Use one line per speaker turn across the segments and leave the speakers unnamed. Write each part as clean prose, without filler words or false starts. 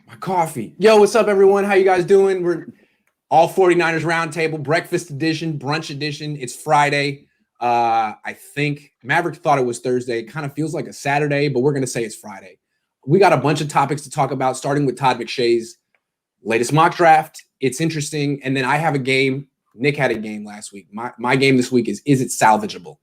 My coffee. Yo, what's up, everyone? How you guys doing? We're all 49ers Roundtable, breakfast edition, brunch edition. It's Friday. I think Maverick thought it was Thursday. It kind of feels like a Saturday, but we're going to say it's Friday. We got a bunch of topics to talk about, starting with Todd McShay's latest mock draft. It's interesting. And then I have a game. Nick had a game last week. My game this week is it salvageable?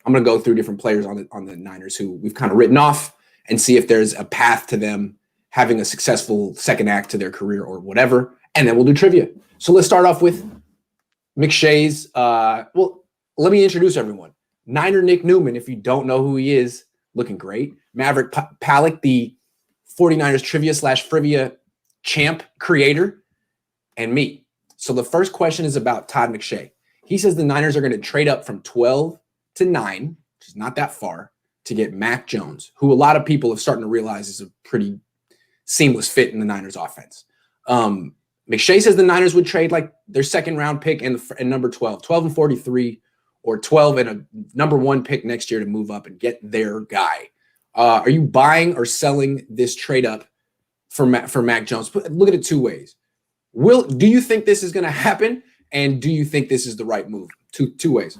I'm going to go through different players on the Niners who we've kind of written off and see if there's a path to them having a successful second act to their career or whatever. And then we'll do trivia. So let's start off with McShay's. Well, let me introduce everyone. Niner Nick Newman, if you don't know who he is, looking great. Maverick Pallack, the 49ers trivia/frivia champ creator, and me. So the first question is about Todd McShay. He says the Niners are going to trade up from 12 to 9, which is not that far, to get Mac Jones, who a lot of people are starting to realize is a pretty seamless fit in the Niners offense. McShay says the Niners would trade like their second round pick and number 12 and 43, or 12 and a number 1 pick next year to move up and get their guy. Are you buying or selling this trade up for Mac Jones? Look at it two ways. Do you think this is going to happen? And do you think this is the right move? Two ways.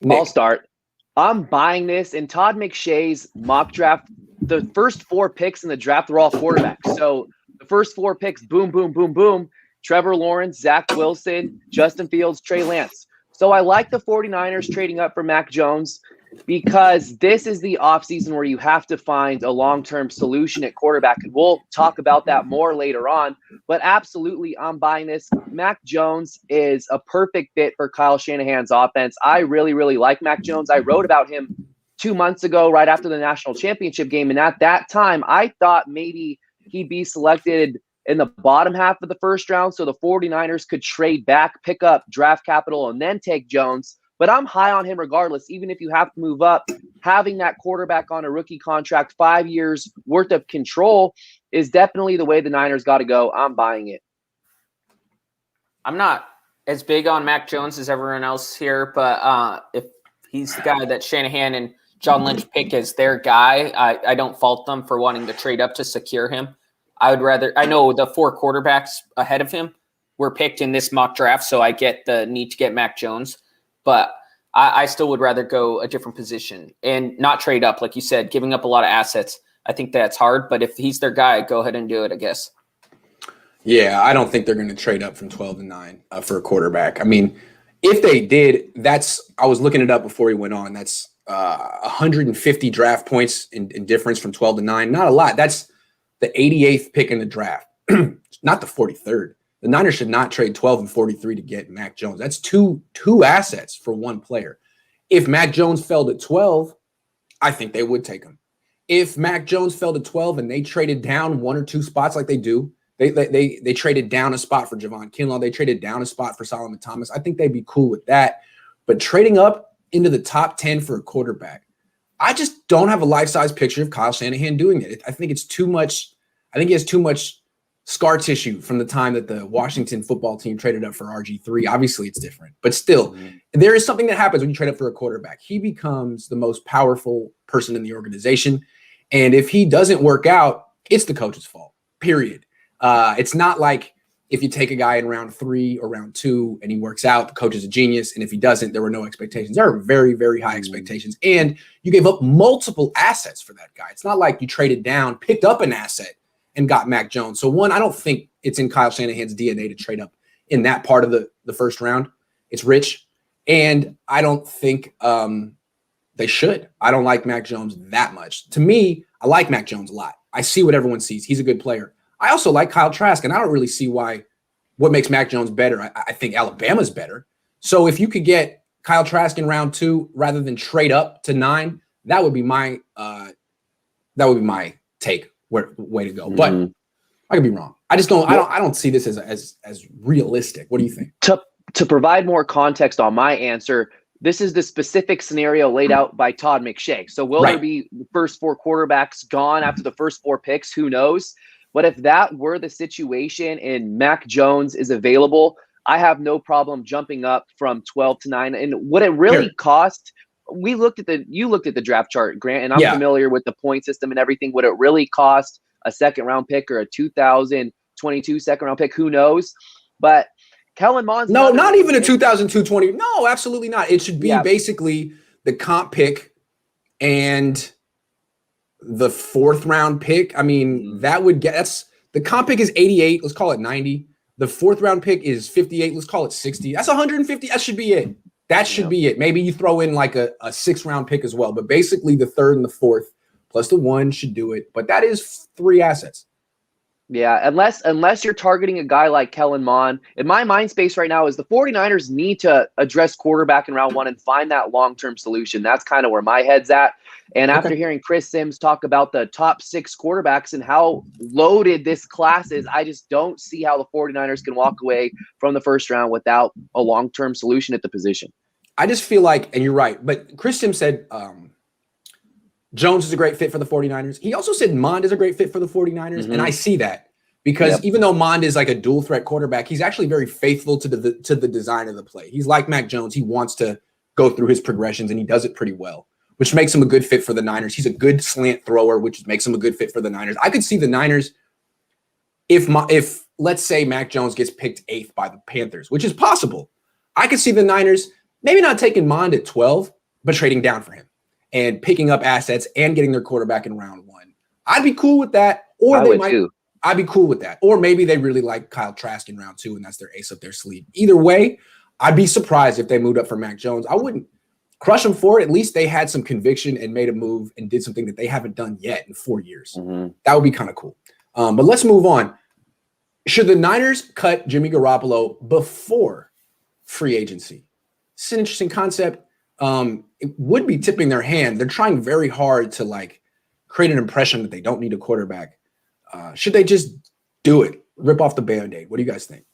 Nick.
I'll start. I'm buying this. In Todd McShay's mock draft, the first 4 picks in the draft were all quarterbacks. So the first 4 picks, boom, boom, boom, boom. Trevor Lawrence, Zach Wilson, Justin Fields, Trey Lance. So I like the 49ers trading up for Mac Jones because this is the offseason where you have to find a long-term solution at quarterback. And we'll talk about that more later on. But absolutely, I'm buying this. Mac Jones is a perfect fit for Kyle Shanahan's offense. I really, really like Mac Jones. I wrote about him 2 months ago, right after the national championship game. And at that time, I thought maybe he'd be selected in the bottom half of the first round so the 49ers could trade back, pick up draft capital, and then take Jones. But I'm high on him regardless. Even if you have to move up, having that quarterback on a rookie contract, 5 years worth of control is definitely the way the Niners got to go. I'm buying it.
I'm not as big on Mac Jones as everyone else here, but if he's the guy that Shanahan and John Lynch pick as their guy, I don't fault them for wanting to trade up to secure him. I know the 4 quarterbacks ahead of him were picked in this mock draft, so I get the need to get Mac Jones. But I still would rather go a different position and not trade up. Like you said, giving up a lot of assets, I think that's hard. But if he's their guy, go ahead and do it, I guess.
Yeah, I don't think they're going to trade up from 12 to 9 for a quarterback. I mean, if they did, I was looking it up before he went on. That's 150 draft points in difference from 12 to 9. Not a lot. That's the 88th pick in the draft, not the 43rd. The Niners should not trade 12 and 43 to get Mac Jones. That's two assets for one player. If Mac Jones fell to 12, I think they would take him. If Mac Jones fell to 12 and they traded down 1 or 2 spots like they do, they traded down a spot for Javon Kinlaw, they traded down a spot for Solomon Thomas, I think they'd be cool with that. But trading up into the top 10 for a quarterback, I just don't have a life-size picture of Kyle Shanahan doing it. I think it's too much. I think he has too much scar tissue from the time that the Washington football team traded up for RG3. Obviously, it's different. But still, there is something that happens when you trade up for a quarterback. He becomes the most powerful person in the organization. And if he doesn't work out, it's the coach's fault, period. It's not like if you take a guy in round 3 or round 2 and he works out, the coach is a genius. And if he doesn't, there were no expectations. There are very, very high expectations. And you gave up multiple assets for that guy. It's not like you traded down, picked up an asset, and got Mac Jones. So one, I don't think it's in Kyle Shanahan's DNA to trade up in that part of the first round. It's rich. And I don't think they should. I don't like Mac Jones that much. To me, I like Mac Jones a lot. I see what everyone sees. He's a good player. I also like Kyle Trask, and I don't really see what makes Mac Jones better. I think Alabama's better. So if you could get Kyle Trask in round 2 rather than trade up to 9, that would be my take. Way to go. But I could be wrong. I just don't. I don't see this as realistic. What do you think?
To provide more context on my answer, this is the specific scenario laid out by Todd McShay. So will there be the first 4 quarterbacks gone after the first 4 picks? Who knows? But if that were the situation and Mac Jones is available, I have no problem jumping up from 12 to 9. And what it really cost. You looked at the draft chart, Grant, and I'm familiar with the point system and everything, what it really cost a second round pick or a 2022 second round pick. Who knows? But Kellen Mond's
not even a 2002 20. No, absolutely not. It should be basically the comp pick and the 4th round pick. I mean, that's the comp pick is 88. Let's call it 90. The 4th round pick is 58. Let's call it 60. That's 150. That should be it. That should be it. Maybe you throw in like a 6th round pick as well. But basically the 3rd and the 4th plus the 1 should do it. But that is 3 assets.
Yeah, unless you're targeting a guy like Kellen Mond. In my mind space right now is the 49ers need to address quarterback in round 1 and find that long-term solution. That's kind of where my head's at. And after hearing Chris Sims talk about the top 6 quarterbacks and how loaded this class is, I just don't see how the 49ers can walk away from the 1st round without a long-term solution at the position.
I just feel like, and you're right, but Chris Sims said Jones is a great fit for the 49ers. He also said Mond is a great fit for the 49ers, and I see that because even though Mond is like a dual threat quarterback, he's actually very faithful to the design of the play. He's like Mac Jones. He wants to go through his progressions, and he does it pretty well, which makes him a good fit for the Niners. He's a good slant thrower, which makes him a good fit for the Niners. I could see the Niners, if let's say Mac Jones gets picked 8th by the Panthers, which is possible, I could see the Niners maybe not taking Mond at 12, but trading down for him and picking up assets and getting their quarterback in round 1. I'd be cool with that. Or I'd be cool with that. Or maybe they really like Kyle Trask in round 2 and that's their ace up their sleeve. Either way, I'd be surprised if they moved up for Mac Jones. I wouldn't crush them for it. At least they had some conviction and made a move and did something that they haven't done yet in 4 years. That would be kind of cool. But let's move on. Should the Niners cut Jimmy Garoppolo before free agency? It's an interesting concept. It would be tipping their hand. They're trying very hard to like create an impression that they don't need a quarterback. Should they just do it? Rip off the Band-Aid? What do you guys think?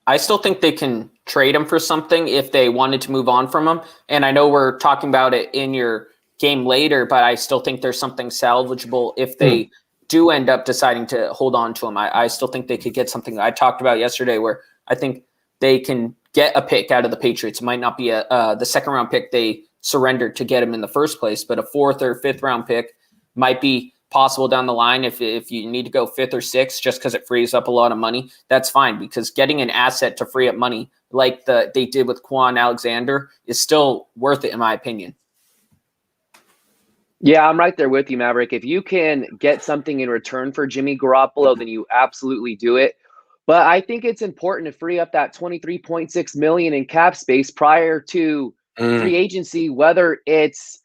I still think they can trade him for something if they wanted to move on from him. And I know we're talking about it in your game later, but I still think there's something salvageable if they do end up deciding to hold on to him. I still think they could get something I talked about yesterday where I think they can get a pick out of the Patriots. It might not be the 2nd round pick they surrendered to get him in the first place, but a 4th or 5th round pick might be possible down the line. If you need to go 5th or 6th just because it frees up a lot of money, that's fine, because getting an asset to free up money like they did with Quan Alexander is still worth it in my opinion.
Yeah, I'm right there with you, Maverick. If you can get something in return for Jimmy Garoppolo, then you absolutely do it. But I think it's important to free up that $23.6 million in cap space prior to free agency, whether it's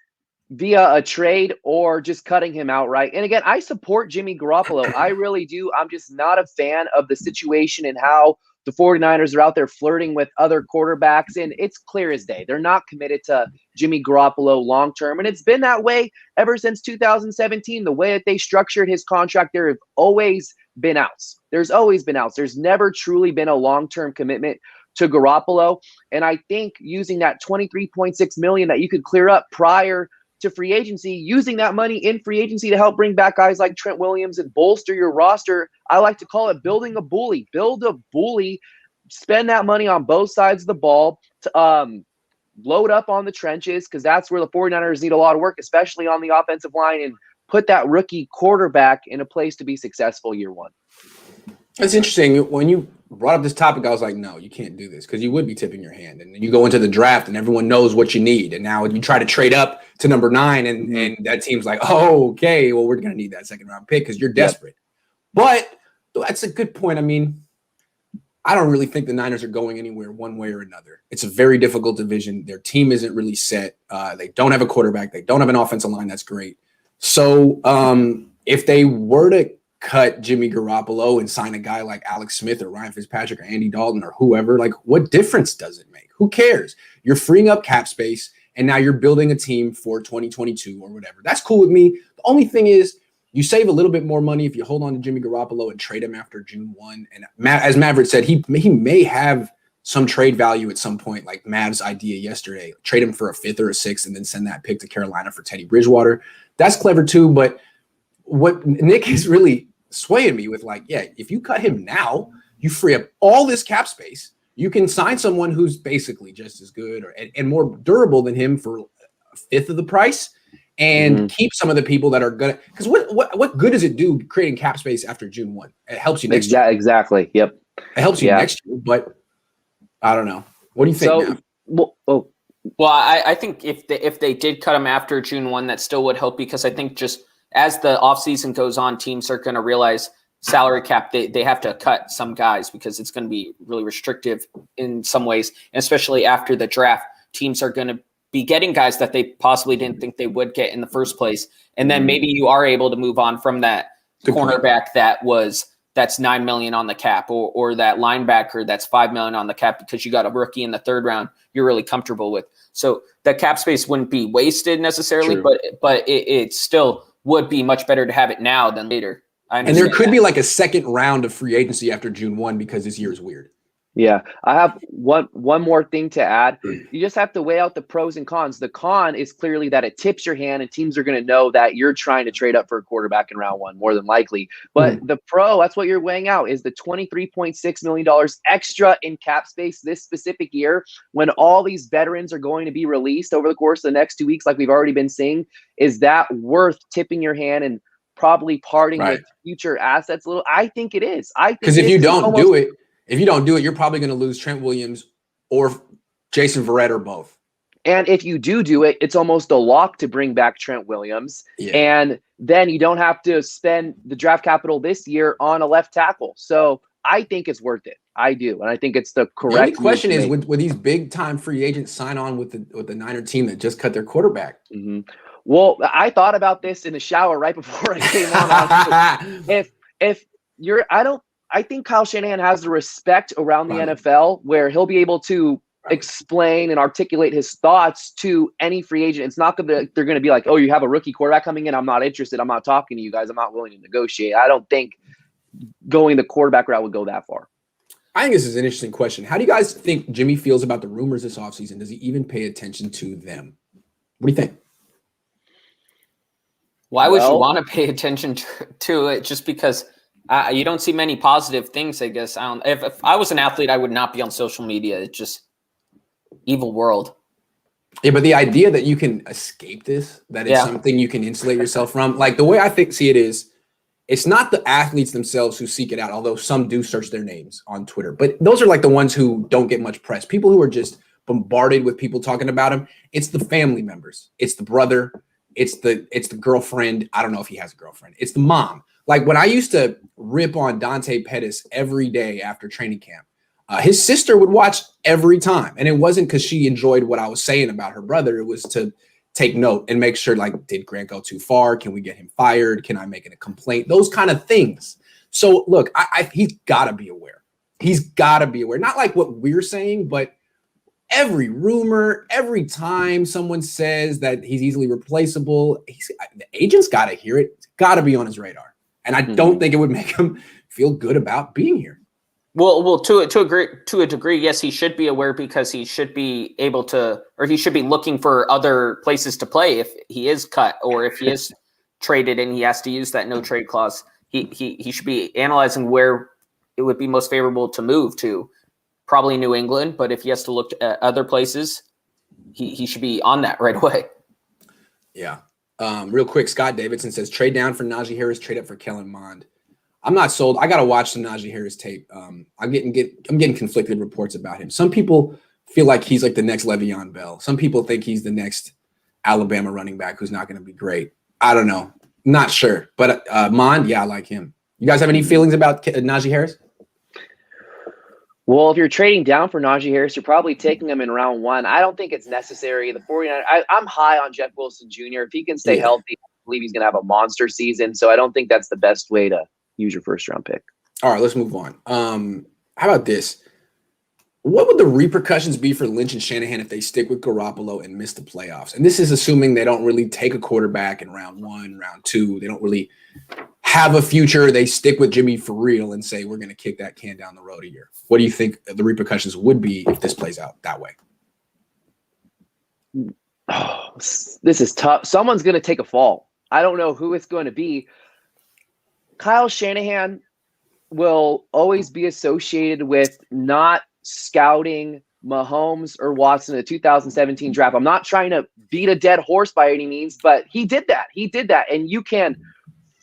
via a trade or just cutting him outright. And again, I support Jimmy Garoppolo. I really do. I'm just not a fan of the situation and how the 49ers are out there flirting with other quarterbacks. And it's clear as day. They're not committed to Jimmy Garoppolo long-term. And it's been that way ever since 2017. The way that they structured his contract, there have always been outs. There's always been outs. There's never truly been a long-term commitment to Garoppolo. And I think using that $23.6 million that you could clear up prior to free agency, using that money in free agency to help bring back guys like Trent Williams and bolster your roster, I like to call it building a bully. Build a bully, spend that money on both sides of the ball to load up on the trenches, because that's where the 49ers need a lot of work, especially on the offensive line, and put that rookie quarterback in a place to be successful year 1.
That's interesting. When you brought up this topic, I was like, no, you can't do this, because you would be tipping your hand. And then you go into the draft and everyone knows what you need. And now you try to trade up to number 9 and that team's like, oh, okay, well, we're going to need that 2nd round pick because you're desperate. But that's a good point. I mean, I don't really think the Niners are going anywhere one way or another. It's a very difficult division. Their team isn't really set. They don't have a quarterback. They don't have an offensive line that's great. So if they were to cut Jimmy Garoppolo and sign a guy like Alex Smith or Ryan Fitzpatrick or Andy Dalton or whoever, like, what difference does it make? Who cares? You're freeing up cap space, and now you're building a team for 2022 or whatever. That's cool with me. The only thing is you save a little bit more money if you hold on to Jimmy Garoppolo and trade him after June 1. And as Maverick said, he may have some trade value at some point, like Mav's idea yesterday. Trade him for a 5th or a 6th and then send that pick to Carolina for Teddy Bridgewater. That's clever too, but what Nick is really swaying me with, like, yeah, if you cut him now, you free up all this cap space. You can sign someone who's basically just as good and more durable than him for a 5th of the price. and keep some of the people that are gonna. Because what good does it do creating cap space after June 1? It helps you next year.
Exactly. Yep.
It helps you next year, but I don't know. What do you think?
Well, I think if they did cut him after June 1, that still would help, because I think just as the offseason goes on, teams are going to realize salary cap, they have to cut some guys because it's going to be really restrictive in some ways. And especially after the draft, teams are going to be getting guys that they possibly didn't think they would get in the first place. And then maybe you are able to move on from that cornerback that's $9 million on the cap, or that linebacker that's $5 million on the cap because you got a rookie in the third round you're really comfortable with. So that cap space wouldn't be wasted necessarily, but it still would be much better to have it now than later.
And there could be like a second round of free agency after June 1 because this year is weird.
Yeah, I have one more thing to add. You just have to weigh out the pros and cons. The con is clearly that it tips your hand, and teams are going to know that you're trying to trade up for a quarterback in round 1, more than likely. But the pro, that's what you're weighing out, is the $23.6 million extra in cap space this specific year, when all these veterans are going to be released over the course of the next 2 weeks, like we've already been seeing. Is that worth tipping your hand and probably parting with future assets a little? I think it is.
Because if you don't do it, you're probably going to lose Trent Williams or Jason Verrett or both.
And if you do it, it's almost a lock to bring back Trent Williams. Yeah. And then you don't have to spend the draft capital this year on a left tackle. So I think it's worth it. I do. And I think it's the correct.
The only question is, with these big time free agents sign on with the Niner team that just cut their quarterback.
Mm-hmm. Well, I thought about this in the shower right before I came on. I think Kyle Shanahan has the respect around the NFL where he'll be able to explain and articulate his thoughts to any free agent. It's not they're going to be like, oh, you have a rookie quarterback coming in, I'm not interested, I'm not talking to you guys, I'm not willing to negotiate. I don't think going the quarterback route would go that far.
I think this is an interesting question. How do you guys think Jimmy feels about the rumors this offseason? Does he even pay attention to them? What do you think?
Why would you want to pay attention to it? Just because you don't see many positive things, I guess. If I was an athlete, I would not be on social media. It's just evil world.
Yeah, but the idea that you can escape this, that it's something you can insulate yourself from, like the way I see it is, it's not the athletes themselves who seek it out, although some do search their names on Twitter. But those are like the ones who don't get much press. People who are just bombarded with people talking about them. It's the family members. It's the brother. It's the girlfriend. I don't know if he has a girlfriend. It's the mom. Like when I used to rip on Dante Pettis every day after training camp, his sister would watch every time. And it wasn't because she enjoyed what I was saying about her brother. It was to take note and make sure, like, did Grant go too far? Can we get him fired? Can I make it a complaint? Those kind of things. So look, he's got to be aware. He's got to be aware. Not like what we're saying, but every rumor, every time someone says that he's easily replaceable, the agent's got to hear it. It's got to be on his radar. And I don't think it would make him feel good about being here.
Well, to a degree, yes, he should be aware, because he should be able to, or he should be looking for other places to play if he is cut or if he is traded and he has to use that no trade clause. He should be analyzing where it would be most favorable to move to. Probably New England, but if he has to look at other places, he should be on that right away.
Yeah. Real quick, Scott Davidson says trade down for Najee Harris, trade up for Kellen Mond. I'm not sold. I got to watch the Najee Harris tape. I'm getting conflicted reports about him. Some people feel like he's like the next Le'Veon Bell. Some people think he's the next Alabama running back who's not going to be great. I don't know. Not sure. But Mond, yeah, I like him. You guys have any feelings about Najee Harris?
Well, if you're trading down for Najee Harris, you're probably taking him in round 1. I don't think it's necessary. The 49ers, I'm high on Jeff Wilson Jr. If he can stay healthy, I believe he's going to have a monster season. So I don't think that's the best way to use your first round pick.
All right, let's move on. How about this? What would the repercussions be for Lynch and Shanahan if they stick with Garoppolo and miss the playoffs? And this is assuming they don't really take a quarterback in round 1, round 2. They don't really have a future. They stick with Jimmy for real and say, we're going to kick that can down the road a year. What do you think the repercussions would be if this plays out that way?
Oh, this is tough. Someone's going to take a fall. I don't know who it's going to be. Kyle Shanahan will always be associated with not scouting Mahomes or Watson in the 2017 draft. I'm not trying to beat a dead horse by any means, but he did that. He did that. And you can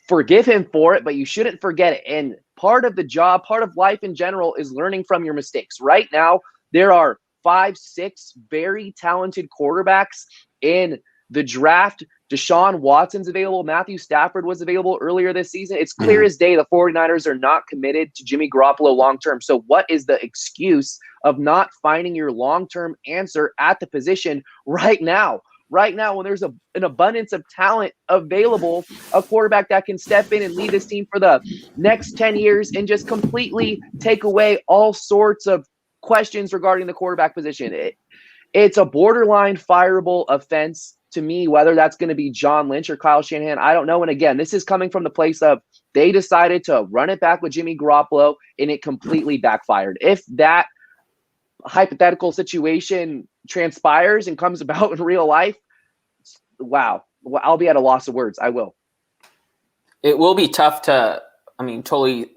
forgive him for it, but you shouldn't forget it. And part of the job, part of life in general is learning from your mistakes. Right now, there are 5, 6 very talented quarterbacks in the draft. Deshaun Watson's available. Matthew Stafford was available earlier this season. It's clear as day the 49ers are not committed to Jimmy Garoppolo long-term. So what is the excuse of not finding your long-term answer at the position right now? Right now, when there's an abundance of talent available, a quarterback that can step in and lead this team for the next 10 years and just completely take away all sorts of questions regarding the quarterback position. It's a borderline fireable offense to me, whether that's going to be John Lynch or Kyle Shanahan, I don't know. And again, this is coming from the place of they decided to run it back with Jimmy Garoppolo and it completely backfired. If that hypothetical situation transpires and comes about in real life, wow, I'll be at a loss of words. I will.
It will be tough to, totally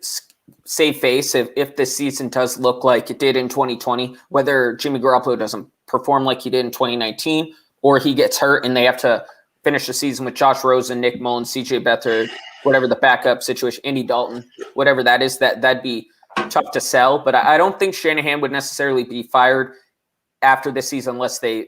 save face if this season does look like it did in 2020, whether Jimmy Garoppolo doesn't perform like he did in 2019, or he gets hurt and they have to finish the season with Josh Rosen, Nick Mullins, CJ Beathard, whatever the backup situation, Andy Dalton, whatever that is, that'd be tough to sell. But I don't think Shanahan would necessarily be fired after this season unless they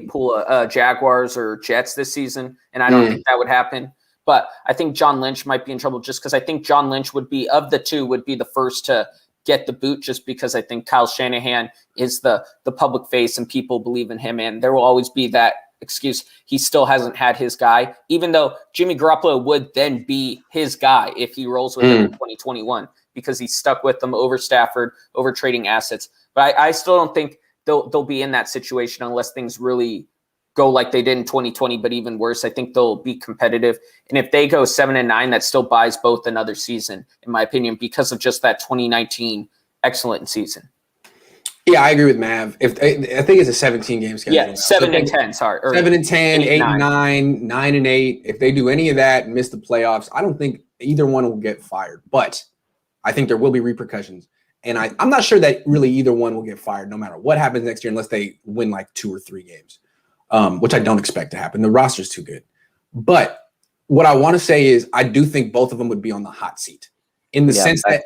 pull a Jaguars or Jets this season, and I don't think that would happen. But I think John Lynch might be in trouble just because I think John Lynch would be, of the two, would be the first to get the boot, just because I think Kyle Shanahan is the public face and people believe in him, and there will always be that excuse. He still hasn't had his guy, even though Jimmy Garoppolo would then be his guy if he rolls with him in 2021, because he's stuck with them over Stafford, over trading assets. But I still don't think they'll be in that situation unless things really go like they did in 2020, but even worse. I think they'll be competitive. And if they go 7-9, that still buys both another season, in my opinion, because of just that 2019 excellent season.
Yeah, I agree with Mav. I think it's a 17-game schedule.
Yeah, 7-10, sorry.
7-10, 8-9, 9-8. If they do any of that and miss the playoffs, I don't think either one will get fired. But I think there will be repercussions. And I'm not sure that really either one will get fired no matter what happens next year, unless they win like 2 or 3 games. Which I don't expect to happen. The roster's too good. But what I want to say is I do think both of them would be on the hot seat, in the sense that,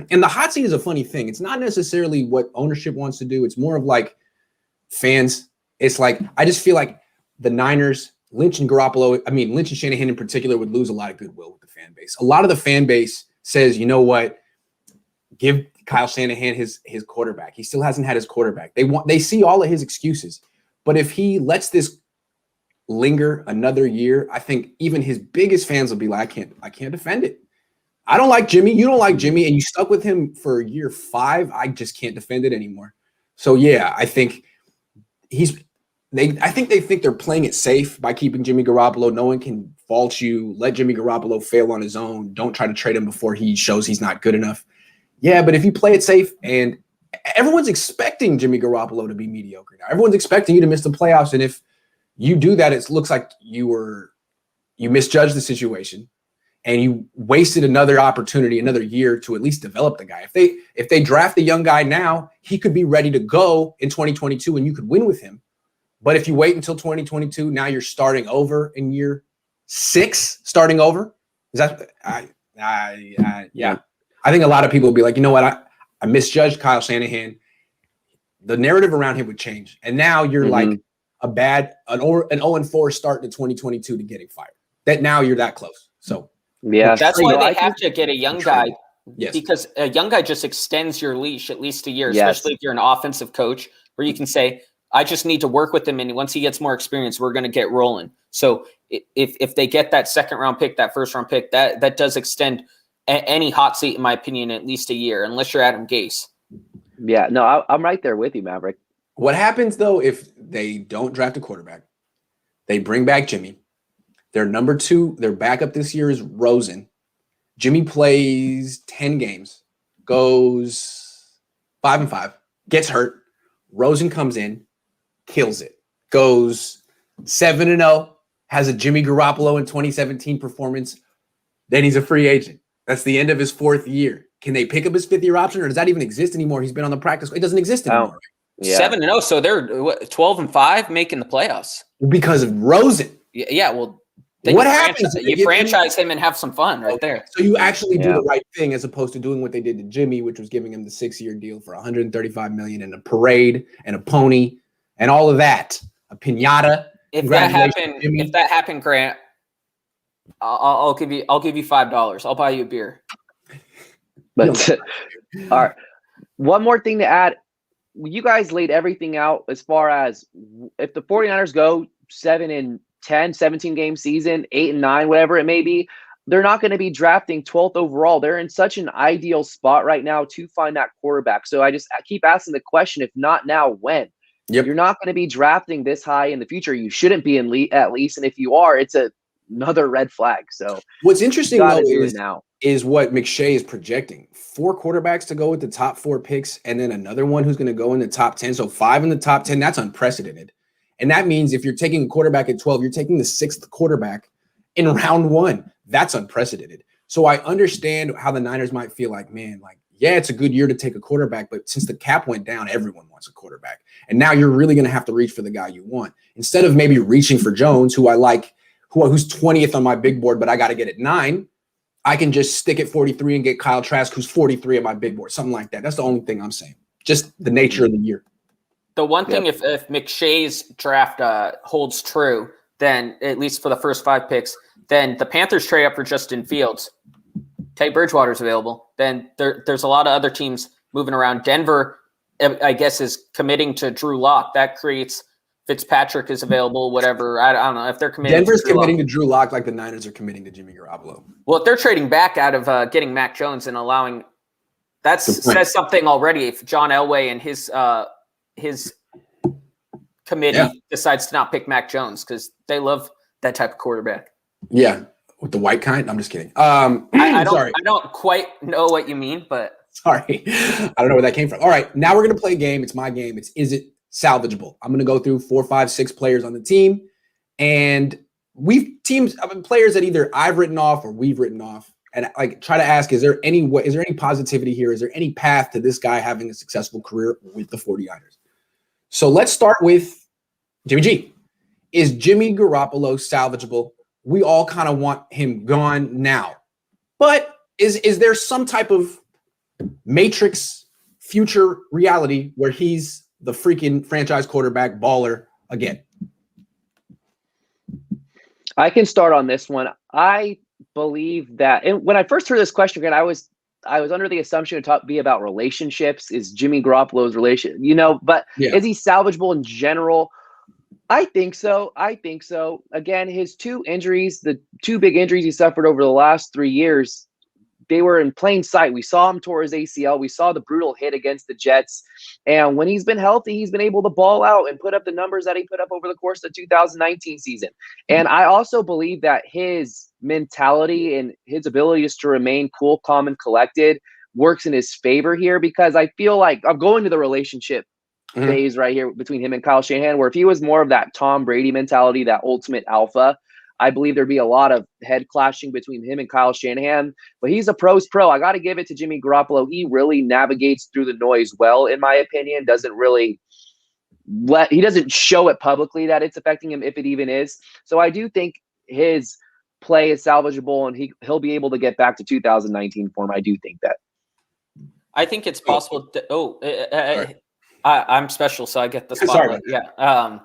and the hot seat is a funny thing. It's not necessarily what ownership wants to do. It's more of like fans. It's like, I just feel like the Niners, Lynch and Shanahan in particular, would lose a lot of goodwill with the fan base. A lot of the fan base says, you know what, give Kyle Shanahan his quarterback. He still hasn't had his quarterback. They see all of his excuses. But if he lets this linger another year, I think even his biggest fans will be like, I can't defend it. I don't like Jimmy. You don't like Jimmy, and you stuck with him for year 5. I just can't defend it anymore. So yeah, I think they think they're playing it safe by keeping Jimmy Garoppolo. No one can fault you. Let Jimmy Garoppolo fail on his own. Don't try to trade him before he shows he's not good enough. Yeah, but if you play it safe, and everyone's expecting Jimmy Garoppolo to be mediocre now. Everyone's expecting you to miss the playoffs. And if you do that, it looks like you misjudged the situation and you wasted another opportunity, another year to at least develop the guy. If they draft the young guy now, he could be ready to go in 2022 and you could win with him. But if you wait until 2022, now you're starting over in year 6, starting over. Is that yeah. I think a lot of people will be like, you know what? I misjudged Kyle Shanahan. The narrative around him would change. And now you're like an 0-4 start to 2022 to getting fired. That now you're that close. So
yeah,
that's why they have to get a young guy.
Yes.
Because a young guy just extends your leash at least a year,
Yes.
especially if you're an offensive coach, where you can say, I just need to work with him, and once he gets more experience, we're going to get rolling. So if they get that second-round pick, that first-round pick, that does extend any hot seat, in my opinion, at least a year, unless you're Adam Gase.
Yeah, no, I'm right there with you, Maverick.
What happens, though, if they don't draft a quarterback? They bring back Jimmy. Their number 2, their backup this year is Rosen. Jimmy plays 10 games, goes 5-5, gets hurt. Rosen comes in, kills it, goes 7-0, has a Jimmy Garoppolo in 2017 performance. Then he's a free agent. That's the end of his 4th year. Can they pick up his 5th-year option, or does that even exist anymore? He's been on the practice. It doesn't exist anymore.
Yeah.
7-0, so they're 12-5, making the playoffs
because of Rosen.
Yeah, well, then
what happens?
You franchise him and have some fun right there.
So you actually do
Yeah.
the right thing as opposed to doing what they did to Jimmy, which was giving him the 6-year deal for $135 million and a parade and a pony and all of that, a piñata.
If that happened, Grant, I'll give you $5. I'll buy you a beer.
But all right, one more thing to add. You guys laid everything out as far as if the 49ers go 7-10, 17-game season, 8-9, whatever it may be, they're not going to be drafting 12th overall. They're in such an ideal spot right now to find that quarterback. So I keep asking the question, if not now, when?
Yep.
You're not going to be drafting this high in the future. You shouldn't be at least. And if you are, it's another red flag. So
what's interesting though is what McShay is projecting. 4 quarterbacks to go with the top 4 picks, and then another one who's going to go in the top 10. So 5 in the top 10. That's unprecedented. And that means if you're taking a quarterback at 12, you're taking the 6th quarterback in round 1. That's unprecedented. So I understand how the Niners might feel like, man, like, yeah, it's a good year to take a quarterback, but since the cap went down, everyone wants a quarterback. And now you're really going to have to reach for the guy you want. Instead of maybe reaching for Jones, who I like, who's 20th on my big board, but I got to get at 9, I can just stick at 43 and get Kyle Trask, who's 43 on my big board, something like that. That's the only thing I'm saying. Just the nature of the year.
The one thing, if McShay's draft holds true, then at least for the first 5 picks, then the Panthers trade up for Justin Fields. Teddy Bridgewater's available. Then there's a lot of other teams moving around. Denver, I guess, is committing to Drew Lock. That creates Fitzpatrick is available, whatever. I don't know if they're committing.
Denver's committing to Drew Lock like the Niners are committing to Jimmy Garoppolo.
Well, if they're trading back out of getting Mac Jones and allowing, that says something already. If John Elway and his committee decides to not pick Mac Jones because they love that type of quarterback.
Yeah, with the white kind. I'm just kidding.
I don't quite know what you mean, but
sorry, I don't know where that came from. All right, now we're gonna play a game. It's my game. Is it salvageable? I'm gonna go through 4, 5, 6 players on the team, and players that either I've written off or we've written off, and like try to ask: is there any positivity here? Is there any path to this guy having a successful career with the 49ers? So let's start with Jimmy G. Is Jimmy Garoppolo salvageable? We all kind of want him gone now, but is there some type of matrix future reality where he's the freaking franchise quarterback baller again?
I can start on this one. I believe that, and when I first heard this question, again, I was under the assumption to be about relationships. Is Jimmy Garoppolo's relation, but is he salvageable in general? I think so. Again, his 2 injuries, the 2 big injuries he suffered over the last 3 years, they were in plain sight. We saw him tore his ACL. We saw the brutal hit against the Jets. And when he's been healthy, he's been able to ball out and put up the numbers that he put up over the course of the 2019 season. And I also believe that his mentality and his ability just to remain cool, calm, and collected works in his favor here, because I feel like I'm going to the relationship phase right here between him and Kyle Shanahan, where if he was more of that Tom Brady mentality, that ultimate alpha, I believe there'd be a lot of head clashing between him and Kyle Shanahan. But he's a pro's pro. I got to give it to Jimmy Garoppolo. He really navigates through the noise well, in my opinion. He doesn't show it publicly that it's affecting him, if it even is. So I do think his play is salvageable, and he'll be able to get back to 2019 form. I do think that.
I think it's possible. I'm special, so I get the spotlight. Yeah.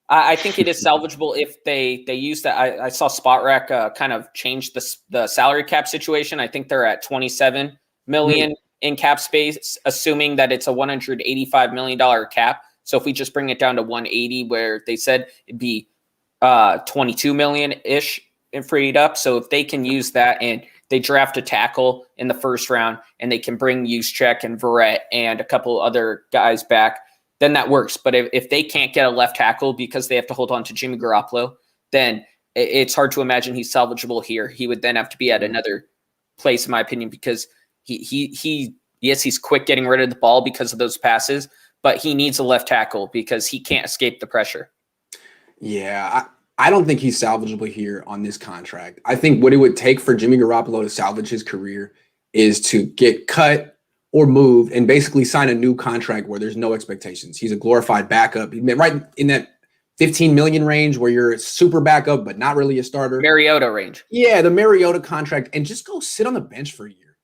I think it is salvageable if they use that. I saw Spot Rack kind of change the salary cap situation. I think they're at 27 million in cap space, assuming that it's a $185 million cap. So if we just bring it down to 180, where they said it'd be 22 million ish and freed up. So if they can use that and they draft a tackle in the first round and they can bring Juszczyk and Verrett and a couple other guys back, then that works. But if they can't get a left tackle because they have to hold on to Jimmy Garoppolo, then it's hard to imagine he's salvageable here. He would then have to be at another place, in my opinion, because he's quick getting rid of the ball because of those passes, but he needs a left tackle because he can't escape the pressure.
Yeah, I don't think he's salvageable here on this contract. I think what it would take for Jimmy Garoppolo to salvage his career is to get cut or move and basically sign a new contract where there's no expectations. He's a glorified backup. Right in that 15 million range where you're a super backup, but not really a starter.
Mariota range.
Yeah, the Mariota contract, and just go sit on the bench for a year.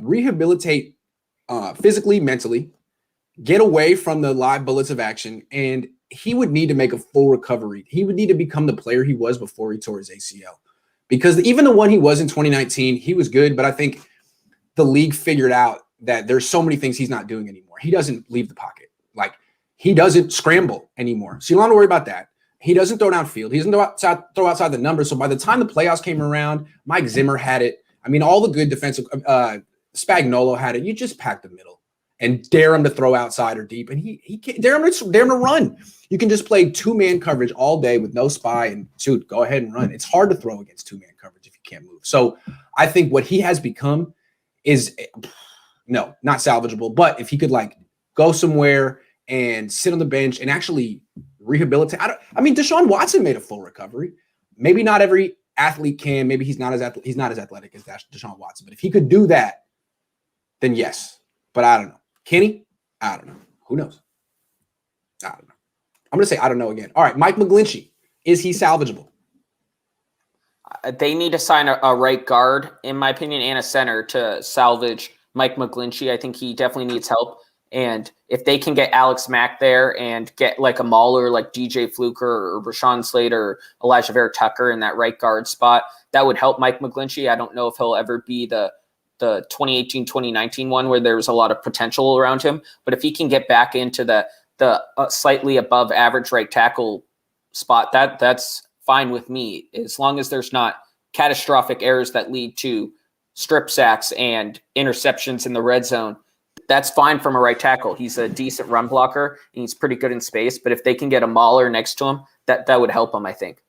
Rehabilitate physically, mentally, get away from the live bullets of action, and he would need to make a full recovery. He would need to become the player he was before he tore his ACL. Because even the one he was in 2019, he was good, but I think the league figured out that there's so many things he's not doing anymore. He doesn't leave the pocket. Like, he doesn't scramble anymore. So you don't have to worry about that. He doesn't throw downfield. He doesn't throw outside the numbers. So by the time the playoffs came around, Mike Zimmer had it. I mean, all the good defensive Spagnuolo had it. You just pack the middle and dare him to throw outside or deep. And he can't dare him to run. You can just play two-man coverage all day with no spy and shoot, go ahead and run. It's hard to throw against two-man coverage if you can't move. So I think what he has become is no, not salvageable. But if he could like go somewhere and sit on the bench and actually rehabilitate. I mean, Deshaun Watson made a full recovery. Maybe not every athlete can. Maybe he's not as athletic as Deshaun Watson. But if he could do that, then yes. But I don't know. Kenny? I don't know. Who knows? I don't know. I'm going to say I don't know again. All right, Mike McGlinchey. Is he salvageable?
They need to sign a right guard, in my opinion, and a center to salvage Mike McGlinchey. I think he definitely needs help. And if they can get Alex Mack there and get like a mauler like DJ Fluker or Rashawn Slater or Elijah Vera Tucker in that right guard spot, that would help Mike McGlinchey. I don't know if he'll ever be the 2018-2019 one where there was a lot of potential around him. But if he can get back into the slightly above average right tackle spot, that's fine with me, as long as there's not catastrophic errors that lead to strip sacks and interceptions in the red zone. That's fine from a right tackle. He's a decent run blocker and he's pretty good in space. But if they can get a mauler next to him, that would help him, I think.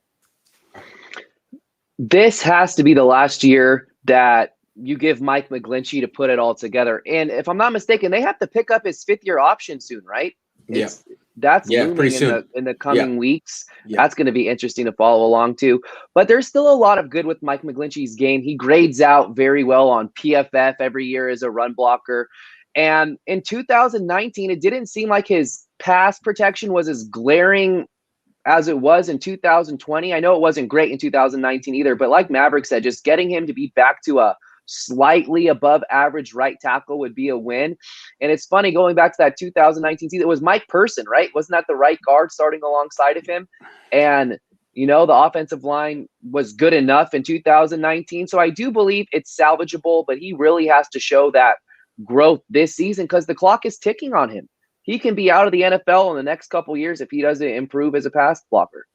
This has to be the last year that you give Mike McGlinchey to put it all together. And if I'm not mistaken, they have to pick up his fifth-year option soon, right? That's
pretty soon.
In the coming weeks.
Yeah.
That's going to be interesting to follow along to. But there's still a lot of good with Mike McGlinchey's game. He grades out very well on PFF every year as a run blocker. And in 2019, it didn't seem like his pass protection was as glaring as it was in 2020. I know it wasn't great in 2019 either, but like Maverick said, just getting him to be back to a slightly above average right tackle would be a win. And it's funny, going back to that 2019 season, it was Mike Person, right? Wasn't that the right guard starting alongside of him? And, you know, the offensive line was good enough in 2019. So I do believe it's salvageable, but he really has to show that growth this season because the clock is ticking on him. He can be out of the NFL in the next couple years if he doesn't improve as a pass blocker.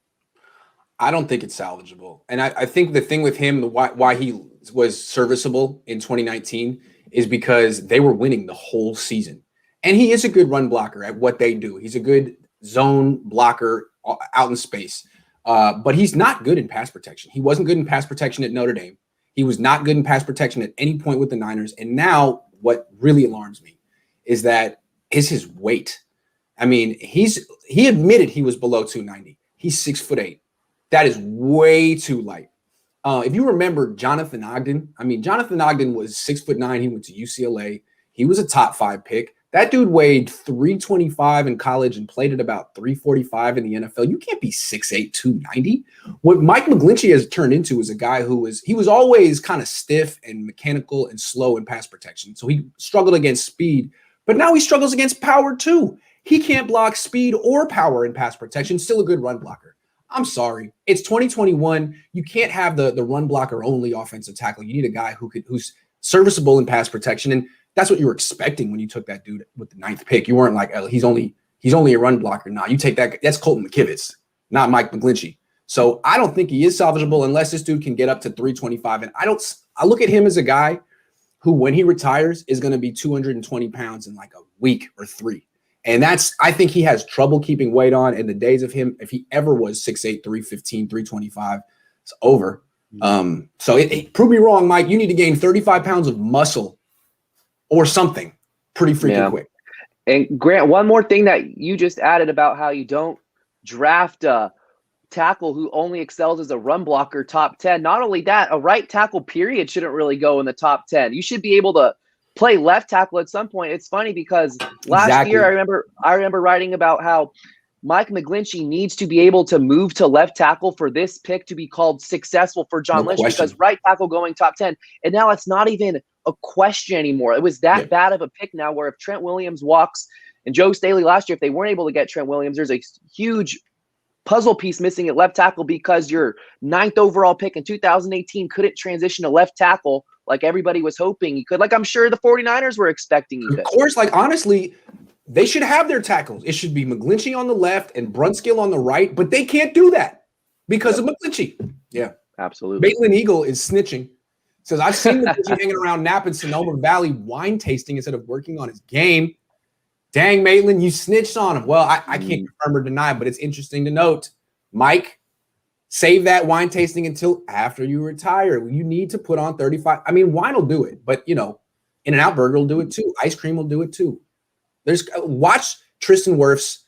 I don't think it's salvageable. And I think the thing with him, why he was serviceable in 2019 is because they were winning the whole season. And he is a good run blocker at what they do. He's a good zone blocker out in space. But he's not good in pass protection. He wasn't good in pass protection at Notre Dame. He was not good in pass protection at any point with the Niners. And now what really alarms me is his weight. I mean, he admitted he was below 290. He's 6'8". That is way too light. If you remember Jonathan Ogden, Jonathan Ogden was 6'9". He went to UCLA. He was a top 5 pick. That dude weighed 325 in college and played at about 345 in the NFL. You can't be 6'8", 290. What Mike McGlinchey has turned into is a guy who was always kind of stiff and mechanical and slow in pass protection. So he struggled against speed, but now he struggles against power too. He can't block speed or power in pass protection. Still a good run blocker. I'm sorry. It's 2021. You can't have the run blocker only offensive tackle. You need a guy who's serviceable in pass protection. And that's what you were expecting when you took that dude with the 9th pick. You weren't like, oh, he's only a run blocker. Nah, you take that. That's Colton McKivitz, not Mike McGlinchey. So I don't think he is salvageable unless this dude can get up to 325. And I look at him as a guy who, when he retires, is going to be 220 pounds in like a week or 3. And I think he has trouble keeping weight on. And the days of him, if he ever was 6'8", 315, 325, it's over. So prove me wrong, Mike. You need to gain 35 pounds of muscle or something pretty freaking quick.
And Grant, one more thing that you just added about how you don't draft a tackle who only excels as a run blocker top 10. Not only that, a right tackle period shouldn't really go in the top 10. You should be able to play left tackle at some point. It's funny because last year I remember writing about how Mike McGlinchey needs to be able to move to left tackle for this pick to be called successful for John Lynch, because right tackle going top 10. And now it's not even a question anymore. It was that bad of a pick now, where if Trent Williams walks, and Joe Staley last year, if they weren't able to get Trent Williams, there's a huge puzzle piece missing at left tackle, because your 9th overall pick in 2018 couldn't transition to left tackle like everybody was hoping he could. Like I'm sure the 49ers were expecting he could.
Of course, like honestly, they should have their tackles. It should be McGlinchey on the left and Brunskill on the right, but they can't do that because of McGlinchey. Yeah,
absolutely.
Maitland Eagle is snitching. Says, I've seen McGlinchey hanging around Napa and Sonoma Valley wine tasting instead of working on his game. Dang, Maitland, you snitched on him. Well, I can't confirm or deny, but it's interesting to note, Mike, save that wine tasting until after you retire. You need to put on 35. I mean, wine will do it, but, In-N-Out Burger will do it too. Ice cream will do it too. Watch Tristan Wirf's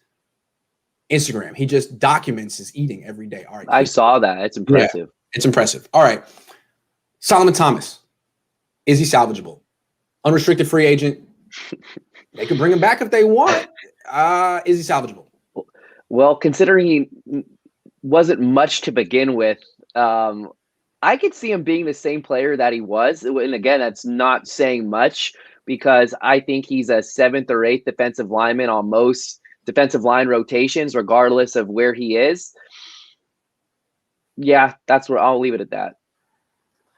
Instagram. He just documents his eating every day. All right,
I saw that. It's impressive.
Yeah, it's impressive. All right. Solomon Thomas. Is he salvageable? Unrestricted free agent. They could bring him back if they want. Is he salvageable?
Well, considering he wasn't much to begin with, I could see him being the same player that he was. And again, that's not saying much, because I think he's a 7th or 8th defensive lineman on most defensive line rotations, regardless of where he is. Yeah, that's where I'll leave it at that.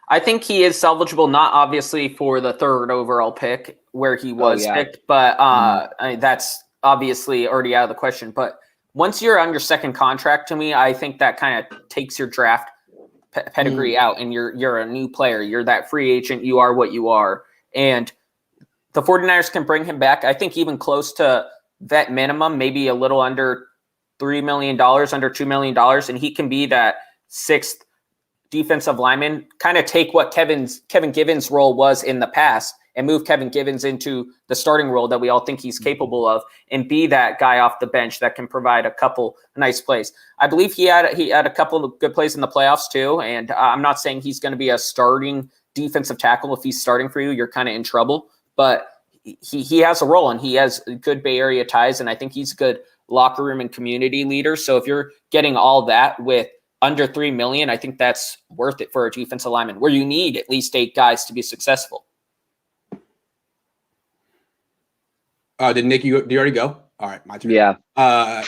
I think he is salvageable, not obviously for the 3rd overall pick where he was picked, but I mean, that's obviously already out of the question. But once you're on your 2nd contract, to me, I think that kind of takes your draft pedigree out, and you're a new player. You're that free agent. You are what you are. And the 49ers can bring him back, I think, even close to vet minimum, maybe a little under $3 million, under $2 million, and he can be that 6th defensive lineman, kind of take what Kevin Givens' role was in the past and move Kevin Givens into the starting role that we all think he's capable of, and be that guy off the bench that can provide a couple nice plays. I believe he had a couple of good plays in the playoffs too, and I'm not saying he's going to be a starting defensive tackle. If he's starting for you, you're kind of in trouble, but he has a role, and he has good Bay Area ties, and I think he's a good locker room and community leader. So if you're getting all that with under $3 million, I think that's worth it for a defensive lineman, where you need at least 8 guys to be successful.
Did Nick, do you already go? All right, my turn.
Yeah.
I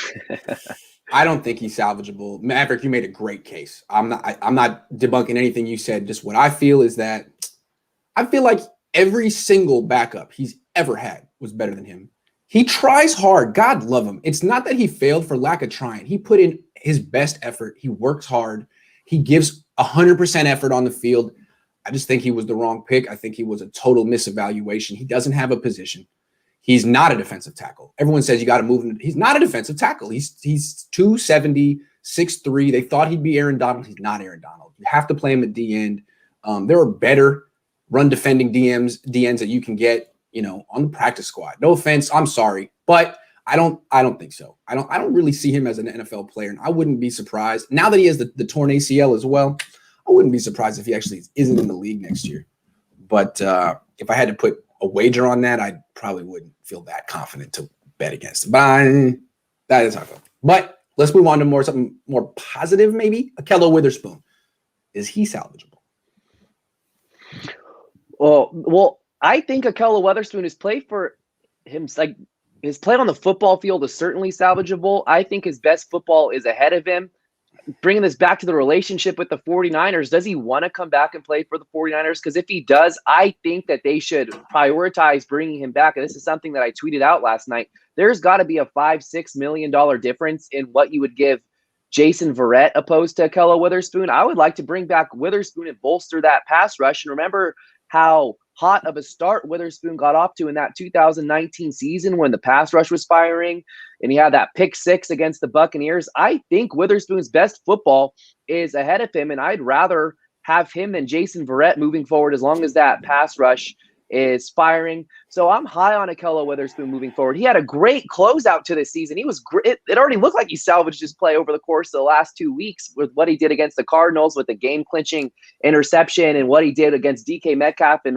don't think he's salvageable. Maverick, you made a great case. I'm not debunking anything you said. Just what I feel is that I feel like every single backup he's ever had was better than him. He tries hard. God love him. It's not that he failed for lack of trying. He put in his best effort. He works hard. He gives 100% effort on the field. I just think he was the wrong pick. I think he was a total misevaluation. He doesn't have a position. He's not a defensive tackle. Everyone says you got to move him. He's not a defensive tackle. He's 270, 6'3". They thought he'd be Aaron Donald. He's not Aaron Donald. You have to play him at D end. There are better run defending DNs that you can get, on the practice squad. No offense. I'm sorry, but I don't think so. I don't really see him as an NFL player, and I wouldn't be surprised now that he has the torn ACL as well. I wouldn't be surprised if he actually isn't in the league next year. But if I had to put a wager on that, I probably wouldn't feel that confident to bet against him. But that is how I feel. But let's move on to something more positive, maybe. Akello Witherspoon. Is he salvageable?
Well, I think Akello Witherspoon has played for him. Like, his play on the football field is certainly salvageable. I think his best football is ahead of him. Bringing this back to the relationship with the 49ers, does he want to come back and play for the 49ers? Because if he does, I think that they should prioritize bringing him back. And this is something that I tweeted out last night. There's got to be a $5-6 million difference in what you would give Jason Verrett opposed to Akello Witherspoon. I would like to bring back Witherspoon and bolster that pass rush. And remember how hot of a start Witherspoon got off to in that 2019 season when the pass rush was firing and he had that pick 6 against the Buccaneers. I think Witherspoon's best football is ahead of him, and I'd rather have him than Jason Verrett moving forward as long as that pass rush is firing. So I'm high on Akello Witherspoon moving forward. He had a great closeout to this season. He was great. It already looked like he salvaged his play over the course of the last 2 weeks with what he did against the Cardinals with the game-clinching interception and what he did against DK Metcalf in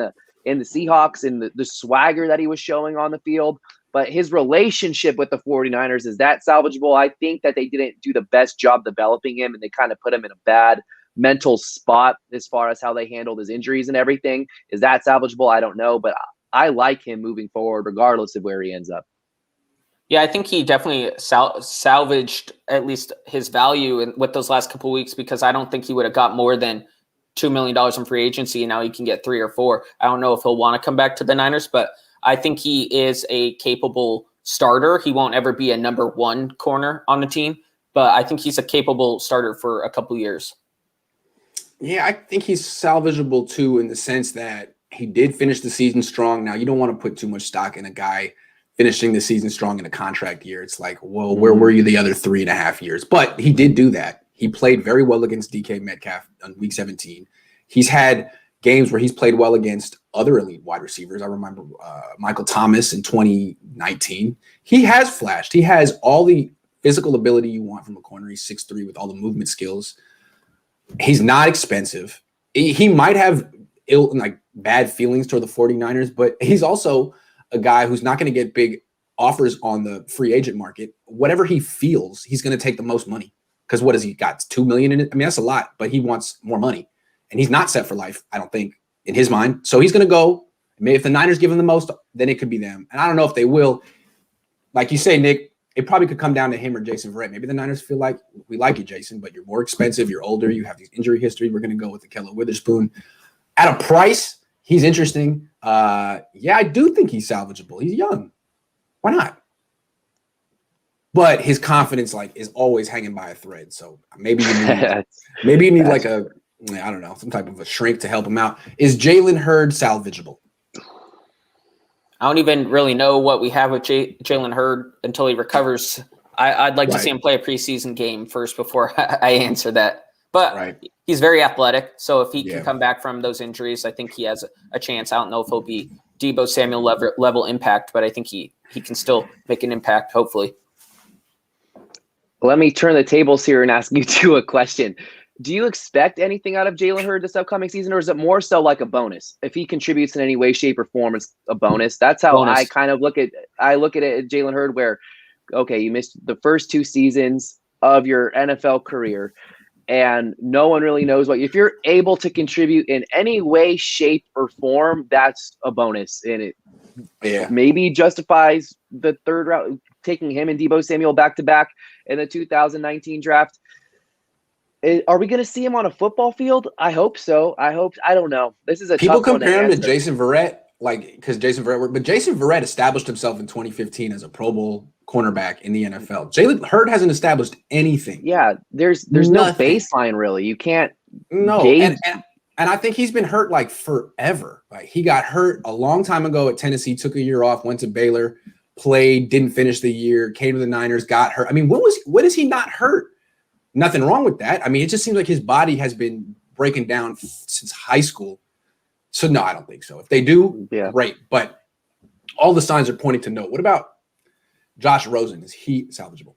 in the Seahawks and the swagger that he was showing on the field. But his relationship with the 49ers, is that salvageable? I think that they didn't do the best job developing him, and they kind of put him in a bad mental spot as far as how they handled his injuries and everything. Is that salvageable? I don't know, but I like him moving forward regardless of where he ends up.
Yeah, I think he definitely salvaged at least his value with those last couple of weeks, because I don't think he would have got more than $2 million in free agency, and now he can get 3 or 4. I don't know if he'll want to come back to the Niners, but I think he is a capable starter. He won't ever be a number 1 corner on the team, but I think he's a capable starter for a couple years.
Yeah, I think he's salvageable too, in the sense that he did finish the season strong. Now, you don't want to put too much stock in a guy finishing the season strong in a contract year. It's like, well, where were you the other 3.5 years? But he did do that. He played very well against DK Metcalf on week 17. He's had games where he's played well against other elite wide receivers. I remember Michael Thomas in 2019. He has flashed. He has all the physical ability you want from a corner. He's 6'3" with all the movement skills. He's not expensive. He might have bad feelings toward the 49ers, but he's also a guy who's not going to get big offers on the free agent market. Whatever he feels, he's going to take the most money. Because what has he got? $2 million in it? I mean, that's a lot, but he wants more money. And he's not set for life, I don't think, in his mind. So he's going to go. Maybe if the Niners give him the most, then it could be them. And I don't know if they will. Like you say, Nick, it probably could come down to him or Jason Verrett. Maybe the Niners feel like, we like you, Jason, but you're more expensive. You're older. You have these injury history. We're going to go with the Kelly Witherspoon. At a price, he's interesting. Yeah, I do think he's salvageable. He's young. Why not? But his confidence is always hanging by a thread. So maybe you need like I don't know, some type of a shrink to help him out. Is Jalen Hurd salvageable?
I don't even really know what we have with Jalen Hurd until he recovers. I'd like to see him play a preseason game first before I answer that. But he's very athletic, so if he can come back from those injuries, I think he has a chance. I don't know if he'll be Deebo Samuel level impact, but I think he can still make an impact, hopefully.
Let me turn the tables here and ask you two a question. Do you expect anything out of Jalen Hurd this upcoming season, or is it more so like a bonus? If he contributes in any way, shape, or form, it's a bonus. That's how I kind of look at it at Jalen Hurd, where, okay, you missed the first 2 seasons of your NFL career, and no one really knows what. If you're able to contribute in any way, shape, or form, that's a bonus. And it maybe justifies the 3rd round, taking him and Deebo Samuel back-to-back in the 2019 draft. Are we going to see him on a football field? I hope so. I don't know. This is a
people
tough one
compare him to
answer.
Jason Verrett, because Jason Verrett established himself in 2015 as a Pro Bowl cornerback in the NFL. Jalen Hurd hasn't established anything.
Yeah, there's no baseline really. You can't.
No, and I think he's been hurt forever. He got hurt a long time ago at Tennessee, took a year off, went to Baylor, played, didn't finish the year, came to the Niners, got hurt. I mean, when is he not hurt? Nothing wrong with that. I mean, it just seems like his body has been breaking down since high school. So no, I don't think so. If they do, great. But all the signs are pointing to no. What about Josh Rosen? Is he salvageable?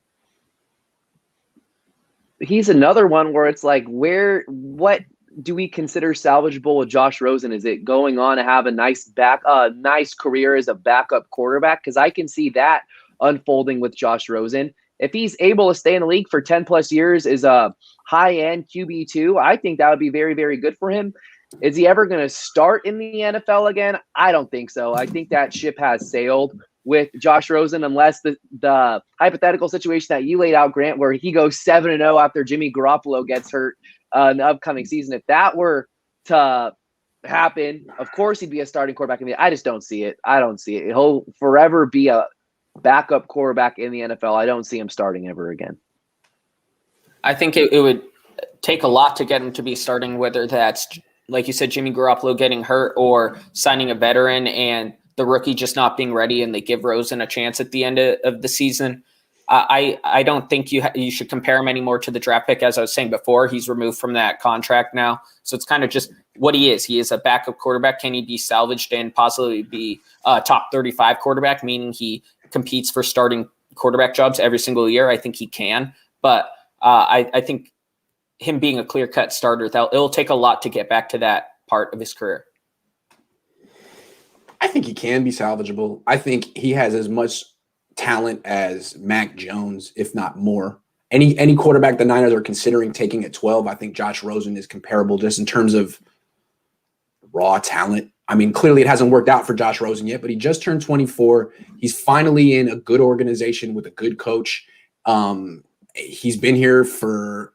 He's another one where it's like, what do we consider salvageable with Josh Rosen? Is it going on to have a nice career as a backup quarterback? Because I can see that unfolding with Josh Rosen. If he's able to stay in the league for 10 plus years as a high-end QB2, I think that would be very, very good for him. Is he ever going to start in the NFL again? I don't think so. I think that ship has sailed with Josh Rosen, unless the hypothetical situation that you laid out, Grant, where he goes 7-0 after Jimmy Garoppolo gets hurt in the upcoming season. If that were to happen, of course he'd be a starting quarterback in the. I just don't see it. I don't see it. He'll forever be a backup quarterback in the NFL. I don't see him starting ever again.
I think it would take a lot to get him to be starting, whether that's, like you said, Jimmy Garoppolo getting hurt or signing a veteran and the rookie just not being ready, and they give Rosen a chance at the end of the season. I don't think you should compare him anymore to the draft pick. As I was saying before, he's removed from that contract now. So it's kind of just what he is. He is a backup quarterback. Can he be salvaged and possibly be a top 35 quarterback, meaning he competes for starting quarterback jobs every single year? I think he can. But I think him being a clear-cut starter, it'll take a lot to get back to that part of his career.
think he can be salvageable. I think he has as much talent as Mac Jones, if not more. Any quarterback the Niners are considering taking at 12, I think Josh Rosen is comparable just in terms of raw talent. I mean, clearly it hasn't worked out for Josh Rosen yet, but he just turned 24. He's finally in a good organization with a good coach. He's been here for,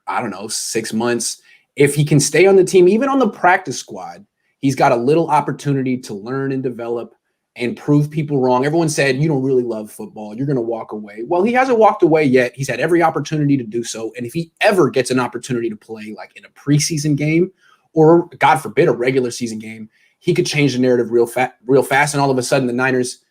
6 months. If he can stay on the team, even on the practice squad, he's got a little opportunity to learn and develop and prove people wrong. Everyone said, you don't really love football. You're going to walk away. Well, he hasn't walked away yet. He's had every opportunity to do so. And if he ever gets an opportunity to play like in a preseason game or, God forbid, a regular season game, he could change the narrative real fast. And all of a sudden the Niners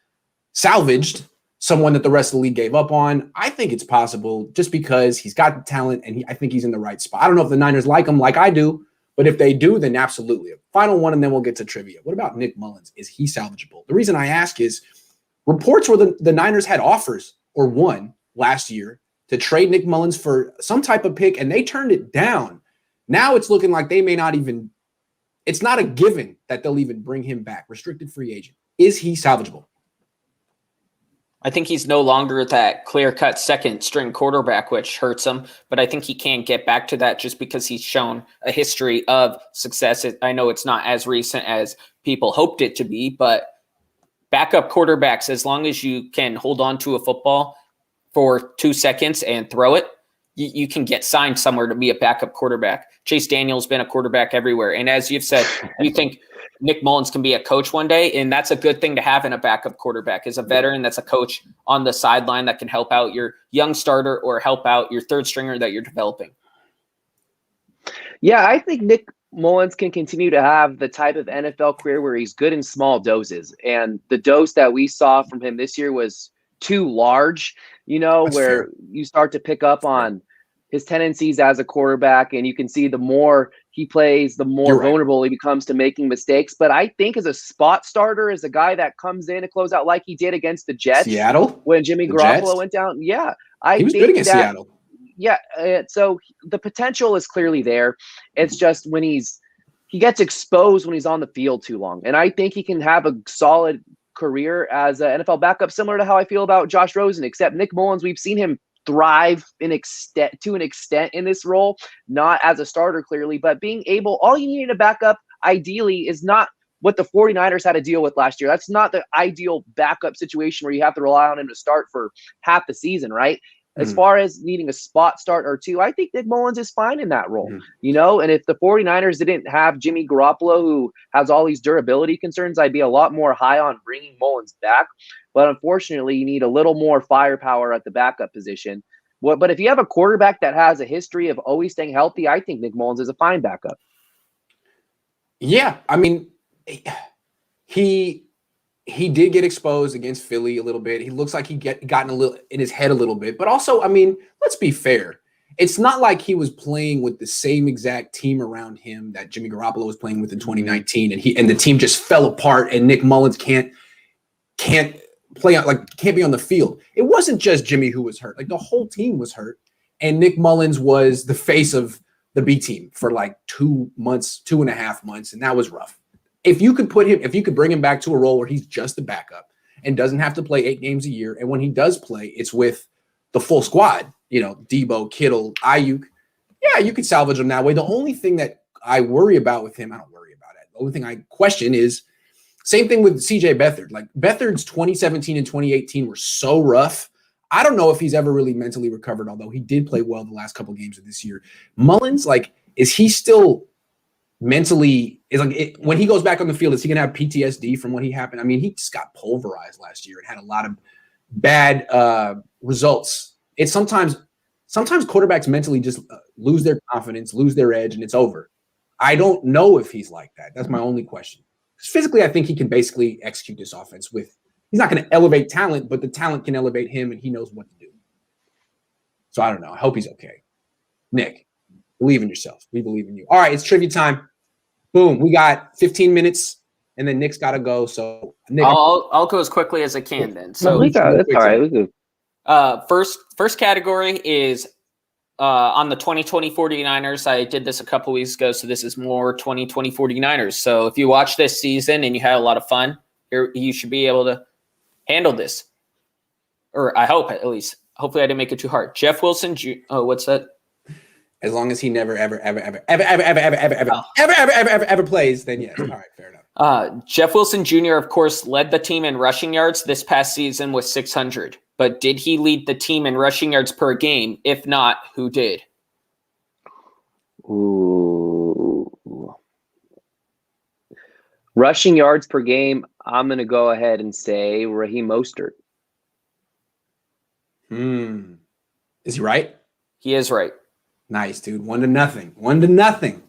salvaged someone that the rest of the league gave up on. I think it's possible just because he's got the talent and I think he's in the right spot. I don't know if the Niners like him like I do, but if they do, then absolutely. Final one, and then we'll get to trivia. What about Nick Mullins? Is he salvageable? The reason I ask is reports where the Niners had offers or won last year to trade Nick Mullins for some type of pick, and they turned it down. Now it's looking like they may not even – it's not a given that they'll even bring him back. Restricted free agent. Is he salvageable?
I think he's no longer that clear-cut second-string quarterback, which hurts him. But I think he can get back to that just because he's shown a history of success. I know it's not as recent as people hoped it to be, but backup quarterbacks, as long as you can hold on to a football for 2 seconds and throw it, you can get signed somewhere to be a backup quarterback. Chase Daniel's been a quarterback everywhere. And as you've said, you think Nick Mullins can be a coach one day, and that's a good thing to have in a backup quarterback, is a veteran that's a coach on the sideline that can help out your young starter or help out your third stringer that you're developing.
Yeah, I think Nick Mullins can continue to have the type of NFL career where he's good in small doses. And the dose that we saw from him this year was too large,
That's
where
fair.
you start to pick up on his tendencies as a quarterback, and you can see the more he plays, the more
You're right.
vulnerable he becomes to making mistakes. But I think as a spot starter, as a guy that comes in to close out like he did against the Jets
Seattle?
when Jimmy
The
Garoppolo
Jets?
went down. Yeah,
He was good against Seattle.
Yeah, so the potential is clearly there. It's just when he gets exposed when he's on the field too long. And I think he can have a solid career as an NFL backup, similar to how I feel about Josh Rosen, except Nick Mullins, we've seen him thrive to an extent in this role, not as a starter clearly, but being able, all you need in a backup ideally is not what the 49ers had to deal with last year. That's not the ideal backup situation where you have to rely on him to start for half the season, right? As far as needing a spot start or two, I think Nick Mullins is fine in that role, and if the 49ers didn't have Jimmy Garoppolo, who has all these durability concerns, I'd be a lot more high on bringing Mullins back. But unfortunately, you need a little more firepower at the backup position. But if you have a quarterback that has a history of always staying healthy, I think Nick Mullins is a fine backup.
Yeah, I mean, he did get exposed against Philly a little bit. He looks like he gotten a little in his head a little bit. But also, I mean, let's be fair. It's not like he was playing with the same exact team around him that Jimmy Garoppolo was playing with in 2019, and the team just fell apart, and Nick Mullins can't play out, like can't be on the field. It wasn't just Jimmy who was hurt; like the whole team was hurt, and Nick Mullins was the face of the B team for like 2.5 months, and that was rough. If you could bring him back to a role where he's just a backup and doesn't have to play 8 games a year, and when he does play, it's with the full squad, Debo, Kittle, Ayuk. Yeah, you could salvage him that way. The only thing that I worry about with him, I don't worry about it. The only thing I question is same thing with CJ Beathard. Like Beathard's 2017 and 2018 were so rough. I don't know if he's ever really mentally recovered, although he did play well the last couple of games of this year. Mullins, is he still mentally when he goes back on the field, is he going to have PTSD from what he happened? I mean, he just got pulverized last year and had a lot of bad results. It's sometimes quarterbacks mentally just lose their confidence, lose their edge, and it's over. I don't know if he's like that. That's my only question. Because physically, I think he can basically execute this offense he's not going to elevate talent, but the talent can elevate him, and he knows what to do. So I don't know. I hope he's okay. Nick, believe in yourself. We believe in you. All right, it's trivia time. Boom. We got 15 minutes, and then Nick's got to go. So Nick,
I'll go as quickly as I can then. So
that's all right.
First category is on the 2020 49ers. I did this a couple weeks ago, so this is more 2020 49ers. So if you watch this season and you had a lot of fun, you should be able to handle this. Or I hope, at least. Hopefully I didn't make it too hard. Jeff Wilson, what's that?
As long as he never, ever plays, then yes. All right, fair enough.
Jeff Wilson Jr., of course, led the team in rushing yards this past season with 600. But did he lead the team in rushing yards per game? If not, who did?
Ooh. Rushing yards per game, I'm going to go ahead and say Raheem Mostert.
Is he right?
He is right.
Nice, dude. 1-0. 1-0.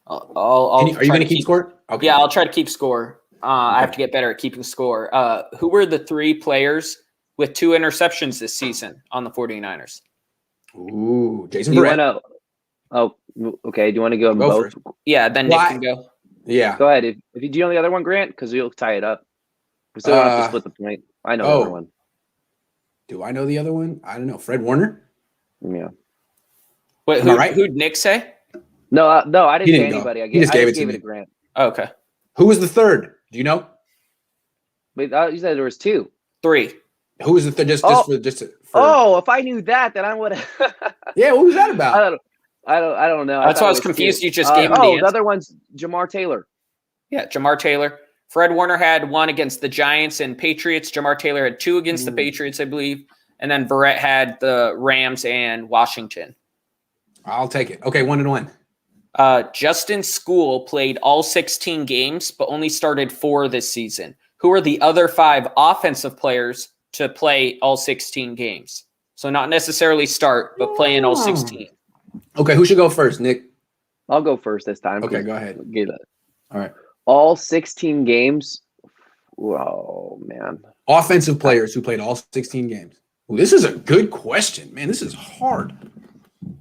Are
you going to keep score? Okay.
Yeah, I'll try to keep score. I have to get better at keeping score. Who were the 3 players with 2 interceptions this season on the 49ers?
Ooh, Jason Verrett.
Okay. Do you want to go both?
First.
Yeah, then Nick can go.
Yeah.
Go ahead. If you do you know the other one, Grant, because you'll tie it up. We still have to split the point. I know the other one.
Do I know the other one? I don't know. Fred Warner?
Yeah.
Wait, who'd Nick say?
No, I didn't say anybody.
He just gave it to
Grant.
Oh, okay.
Who was the third? Do you know?
Wait, you said there was 2.
3.
Who was the third? Just
if I knew that, then I would have.
Yeah, what was that about?
I don't know.
That's why I was confused. 2. You just gave him the answer.
The other one's Jamar Taylor.
Yeah, Jamar Taylor. Fred Warner had 1 against the Giants and Patriots. Jamar Taylor had 2 against the Patriots, I believe. And then Verrett had the Rams and Washington.
I'll take it. Okay, 1-1.
Justin School played all 16 games, but only started 4 this season. Who are the other 5 offensive players to play all 16 games? So not necessarily start, but play in all 16.
Okay, who should go first, Nick?
I'll go first this time.
Okay, go ahead.
Get it.
All right.
All 16 games. Oh, man.
Offensive players who played all 16 games. Ooh, this is a good question, man. This is hard.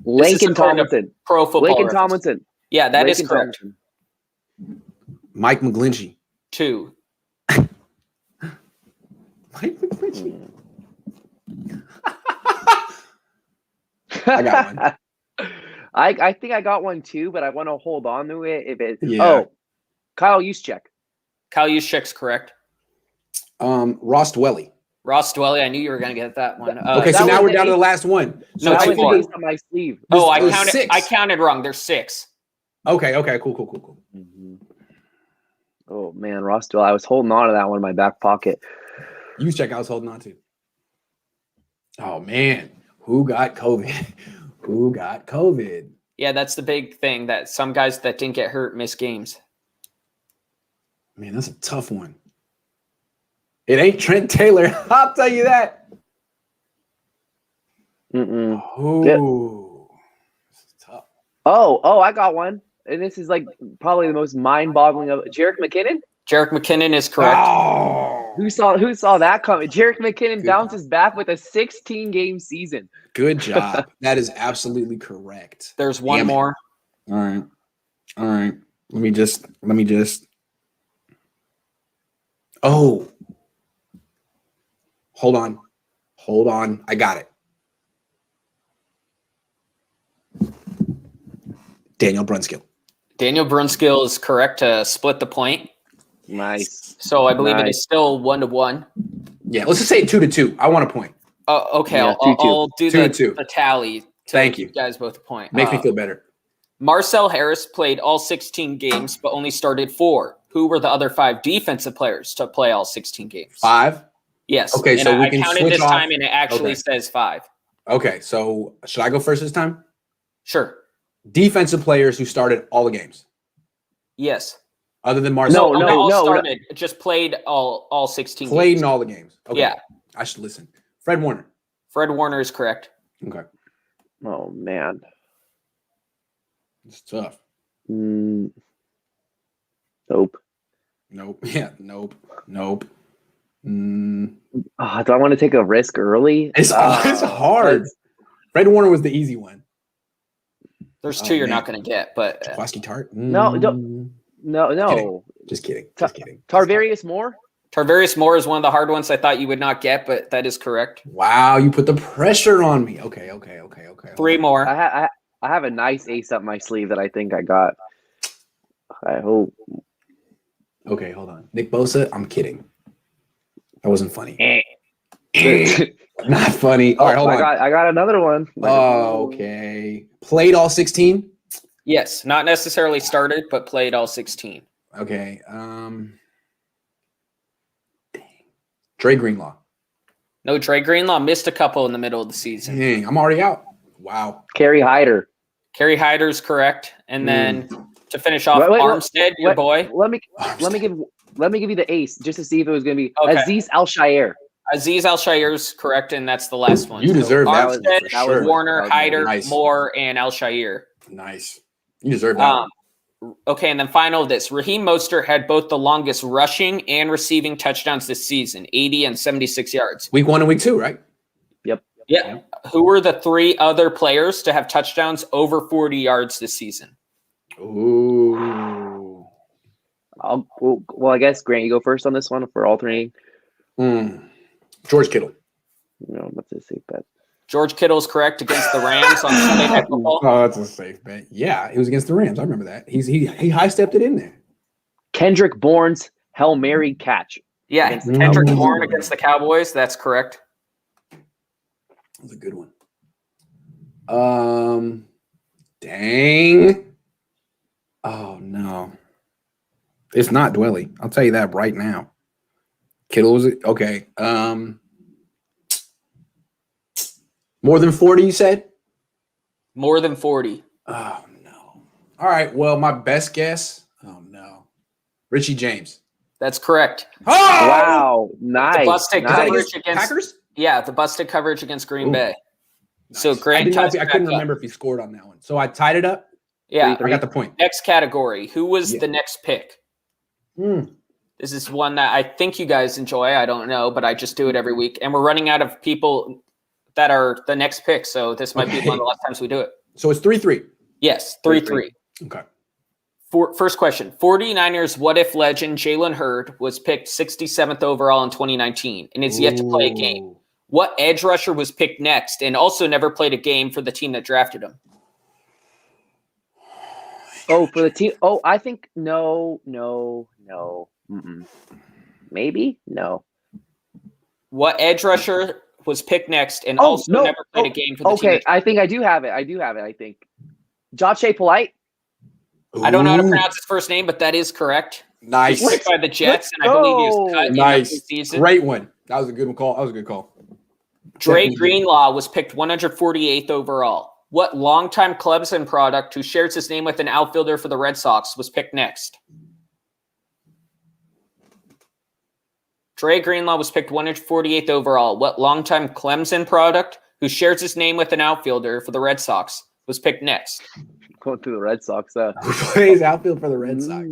Lincoln Tomlinson.
Pro Football
Lincoln
Reference.
Tomlinson.
Yeah, that is correct.
Tomlinson.
Mike McGlinchey.
2.
Mike McGlinchey. I got one.
I think I got one too, but I want to hold on to it. Kyle Juszczyk.
Kyle Juszczyk's correct.
Ross Dwelly.
Ross Dwelly, I knew you were going to get that one.
Okay, so now we're down to the last one.
So
that was
4.
based on my sleeve.
Oh, I
There's
counted wrong. There's 6.
Okay, cool.
Mm-hmm. Oh man, Ross Dwelly. I was holding on to that one in my back pocket.
Juszczyk I was holding on to. Oh man, who got COVID?
Yeah, that's the big thing, that some guys that didn't get hurt miss games.
Man, that's a tough one. It ain't Trent Taylor. I'll tell you that. Oh, this is tough.
Oh, I got one. And this is like probably the most mind-boggling of Jerick McKinnon.
Jerick McKinnon is correct.
Oh.
Who saw that coming? Jerick McKinnon bounces back with a 16-game season.
Good job. That is absolutely correct.
There's one more.
All right. Let me just. Oh. Hold on. I got it. Daniel Brunskill
is correct to split the point.
Nice.
So I believe it is still 1-1.
Yeah, let's just say 2-2. I want a point.
Okay,
Yeah,
I'll do
2-2.
the tally.
Thank you.
Guys both a point.
Makes me feel better.
Marcel Harris played all 16 games, but only started 4. Who were the other 5 defensive players to play all 16 games?
5?
Yes.
Okay, so we
I
can
counted
switch
this
off.
time, and it actually says 5.
Okay, so should I go first this time?
Sure.
Defensive players who started all the games,
Yes.
other than Marcel.
No, started. Just played all 16
Played
games.
in all the games. Okay.
Yeah.
I should listen. Fred Warner.
Fred Warner is correct.
Okay.
Oh man.
It's tough.
Nope.
Nope. Yeah. Nope.
Do I want to take a risk early?
It's hard. Fred Warner was the easy one.
There's 2 you're not going to get, but
Jaquaski Tart.
No.
Just kidding.
Tarvarius Moore.
Tarvarius Moore is one of the hard ones I thought you would not get, but that is correct.
Wow, you put the pressure on me. Okay.
3 more.
I have a nice ace up my sleeve that I think I got. I hope.
Okay, hold on. Nick Bosa? I'm kidding. That wasn't funny. Not funny. All right, hold on.
I got another one.
Oh, okay. Played all 16?
Yes, not necessarily started, but played all 16.
Okay. Dre Greenlaw.
No, Dre Greenlaw missed a couple in the middle of the season.
Dang, I'm already out. Wow.
Kerry Hyder.
Kerry Hyder's correct. And then to finish off,
Wait,
Armstead, your boy.
Let me give you the ace just to see if it was going to be
Okay.
Aziz Al-Shaair.
Aziz Al-Shaair's correct, and that's the last one.
You deserve that
Armstead,
one for sure.
Warner, Hyder,
Nice.
Moore, and Al-Shaair.
Nice. You deserve that one.
Okay, and then final of this. Raheem Mostert had both the longest rushing and receiving touchdowns this season, 80 and 76 yards.
Week 1 and week 2, right?
Yeah. Who were the 3 other players to have touchdowns over 40 yards this season?
Ooh.
Well, I guess, Grant, you go first on this one for alternating.
George Kittle.
No, that's a safe bet.
George Kittle's correct against the Rams on Sunday Night Football.
Oh, that's a safe bet. Yeah, it was against the Rams. I remember that. He high-stepped it in there.
Kendrick Bourne's Hail Mary catch.
Yeah, Kendrick Bourne against the Cowboys. That's correct.
That was a good one. Dang. Oh, no. It's not Dwelly. I'll tell you that right now. Kittle was okay. More than 40, you said?
More than 40.
Oh, no. All right. Well, my best guess. Oh, no. Richie James.
That's correct.
Oh!
Wow. Nice.
The busted coverage against
Packers?
Yeah, the busted coverage against Green Bay.
Nice.
So Grant
I couldn't remember if he scored on that one. So I tied it up.
Yeah.
I got the point.
Next category. Who was the next pick? This is one that I think you guys enjoy. I don't know, but I just do it every week. And we're running out of people that are the next pick. So this might be one of the last times we do it.
So it's 3-3.
Yes, 3-3.
Okay.
First question. 49ers what-if legend Jalen Hurd was picked 67th overall in 2019 and is yet to play a game. What edge rusher was picked next and also never played a game for the team that drafted him?
Oh, for the team. Oh, I think no. Maybe? No.
What edge rusher was picked next and also never played a game for the team?
Okay, I think I do have it. I think. Joshua Polite?
I don't know how to pronounce his first name, but that is correct.
Nice.
He's picked by the Jets, and I believe he was cut in the season.
Great one. That was a good call. That was a good call.
Dre Greenlaw was picked 148th overall. What longtime Clemson product who shares his name with an outfielder for the Red Sox was picked next? Dre Greenlaw was picked 148th overall. What longtime Clemson product who shares his name with an outfielder for the Red Sox was picked next?
Going through the Red Sox.
Who plays outfield for the Red Sox?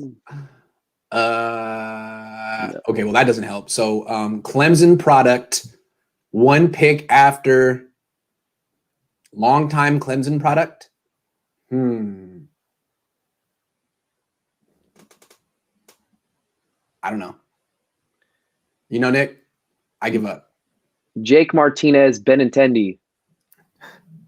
Okay, well, that doesn't help. So Clemson product, one pick after longtime Clemson product. I don't know. You know, Nick, I give up.
Jake Martinez Benintendi.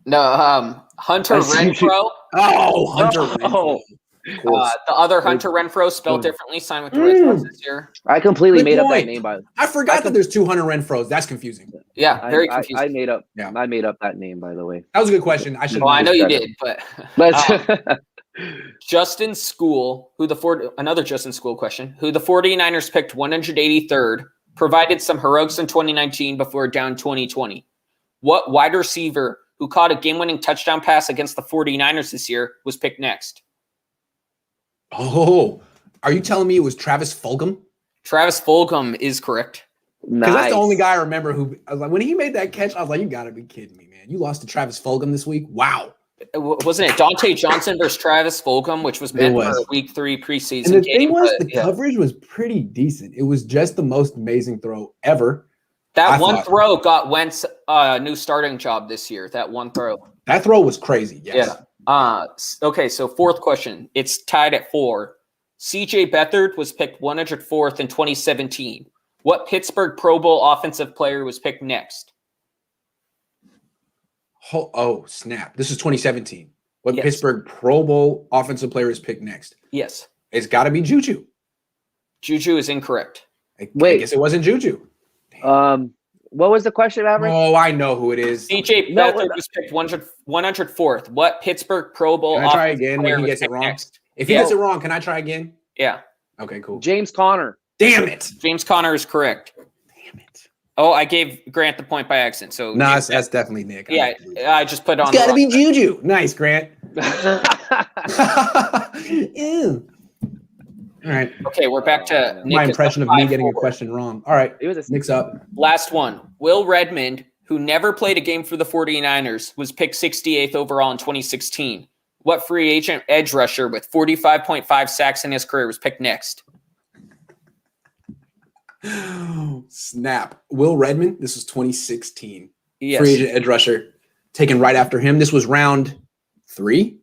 No, Hunter Renfrow.
Oh, Hunter Renfrow.
The other Hunter Renfrow, spelled differently, signed with the Red Sox this year.
I completely made up that name.
I forgot that there's two Hunter Renfrows. That's confusing.
Yeah, very confusing.
I made up that name, by the way.
That was a good question. I should.
Well, I know you did, but Justin School, another Justin School question, who the 49ers picked 183rd, provided some heroics in 2019 before down 2020. What wide receiver who caught a game-winning touchdown pass against the 49ers this year was picked next?
Oh, are you telling me it was Travis Fulgham?
Travis Fulgham is correct.
Because that's the only guy I remember who, I was like, when he made that catch, I was like, you got to be kidding me, man. You lost to Travis Fulgham this week? Wow.
Wasn't it Dante Johnson versus Travis Fulgham, which was meant for a week 3 preseason
and the
game?
Thing was, the coverage was pretty decent. It was just the most amazing throw ever.
That throw got Wentz a new starting job this year. That one throw.
That throw was crazy. Yes.
Yeah. Okay, so fourth question. It's tied at 4. CJ Beathard was picked 104th in 2017. What Pittsburgh Pro Bowl offensive player was picked next?
Oh, snap. This is 2017. What Pittsburgh Pro Bowl offensive player is picked next?
Yes.
It's got to be Juju.
Juju is incorrect.
I
Wait.
guess it wasn't Juju.
What was the question, Maverick?
Oh, I know who it is.
DJ Beathard was picked 104th. What Pittsburgh Pro Bowl
Can I try
offensive
again
player
when he
was
gets it
picked
wrong?
next?
If he gets it wrong, can I try again?
Yeah.
Okay, cool.
James Conner.
Damn it.
James Conner is correct.
Damn it.
Oh, I gave Grant the point by accident. So
No, that's definitely Nick.
Yeah, I just put it on.
It's got to be Juju. Nice, Grant. Ew. All right.
Okay, we're back to Nick.
My impression of me getting a question wrong. All right.
It was
Nick's up.
Last one. Will Redmond, who never played a game for the 49ers, was picked 68th overall in 2016. What free agent edge rusher with 45.5 sacks in his career was picked next?
Snap. Will Redmond. This was 2016.
Yes.
Free agent edge rusher. Taken right after him. This was round 3.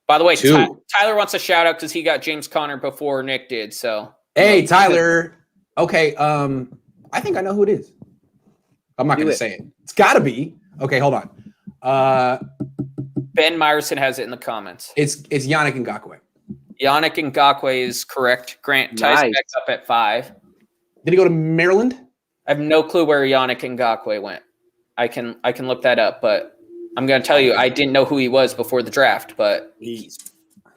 By the way,
2.
Tyler wants a shout out because he got James Conner before Nick did. So,
hey, Tyler. Okay. I think I know who it is. I'm not going to say it. It's got to be. Okay, hold on.
Ben Myerson has it in the comments.
It's Yannick Ngakoue.
Yannick Ngakoue is correct. Grant ties back up at 5.
Did he go to Maryland?
I have no clue where Yannick Ngakoue went. I can look that up, but I'm going to tell you, I didn't know who he was before the draft, but he's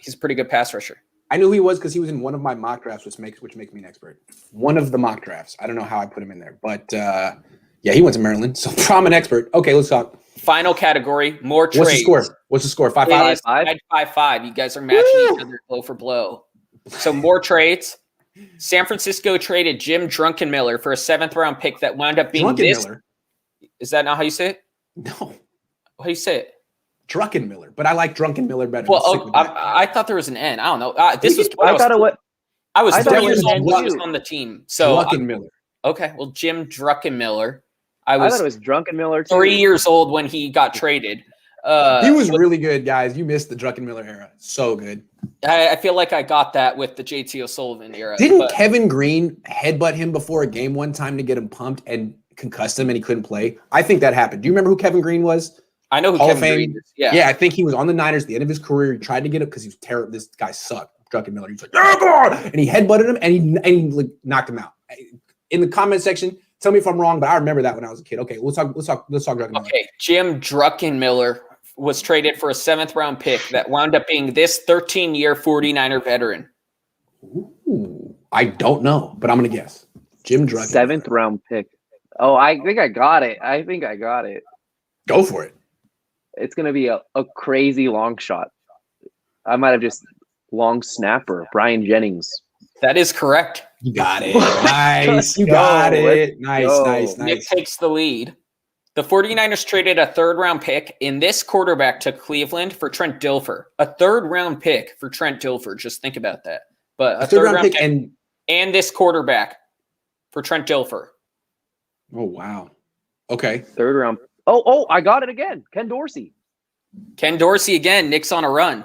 a pretty good pass rusher.
I knew who he was because he was in one of my mock drafts, which makes me an expert. One of the mock drafts. I don't know how I put him in there, but yeah, he went to Maryland, so I'm an expert. Okay, let's talk.
Final category, more trades.
What's the score? 5-5?
5-5. You guys are matching each other blow for blow. So more trades. San Francisco traded Jim Druckenmiller for a 7th-round pick that wound up being
Druckenmiller?
Is that not how you say it?
No.
How do you say it?
Druckenmiller, but I like Drunkenmiller better.
Well, I thought there was an N. I don't know. This was. I was 3 years old when I was on the team. So
Druckenmiller.
Okay, well, Jim Druckenmiller.
I thought it was Drunkenmiller too.
3 years old when he got traded.
He was really good, guys. You missed the Druckenmiller era. So good.
I feel like I got that with the JT O'Sullivan era.
Didn't Kevin Green headbutt him before a game one time to get him pumped and concussed him and he couldn't play? I think that happened. Do you remember who Kevin Green was?
I know who
Hall
Kevin
of Fame.
Green is. Yeah.
Yeah, I think he was on the Niners at the end of his career. He tried to get him because he was terrible. This guy sucked. Druckenmiller. He's like, yeah, go on! And he headbutted him and he like, knocked him out. In the comment section, tell me if I'm wrong, but I remember that when I was a kid. Okay, let's talk Druckenmiller.
Okay, Jim Druckenmiller was traded for a 7th-round pick that wound up being this 13-year 49er veteran.
Ooh, I don't know, but I'm gonna guess. Jim Druckenmiller.
7th-round pick. Oh, I think I got it.
Go for it.
It's going to be a crazy long shot. I might have just long snapper, Brian Jennings.
That is correct.
You got it. Nice. You got it. Nice.
Nick takes the lead. The 49ers traded a 3rd-round pick in this quarterback to Cleveland for Trent Dilfer. A 3rd-round pick for Trent Dilfer. Just think about that. But a 3rd-round pick and this quarterback for Trent Dilfer.
Oh, wow. Okay.
3rd round. Oh, I got it again. Ken Dorsey.
Ken Dorsey again. Nick's on a run.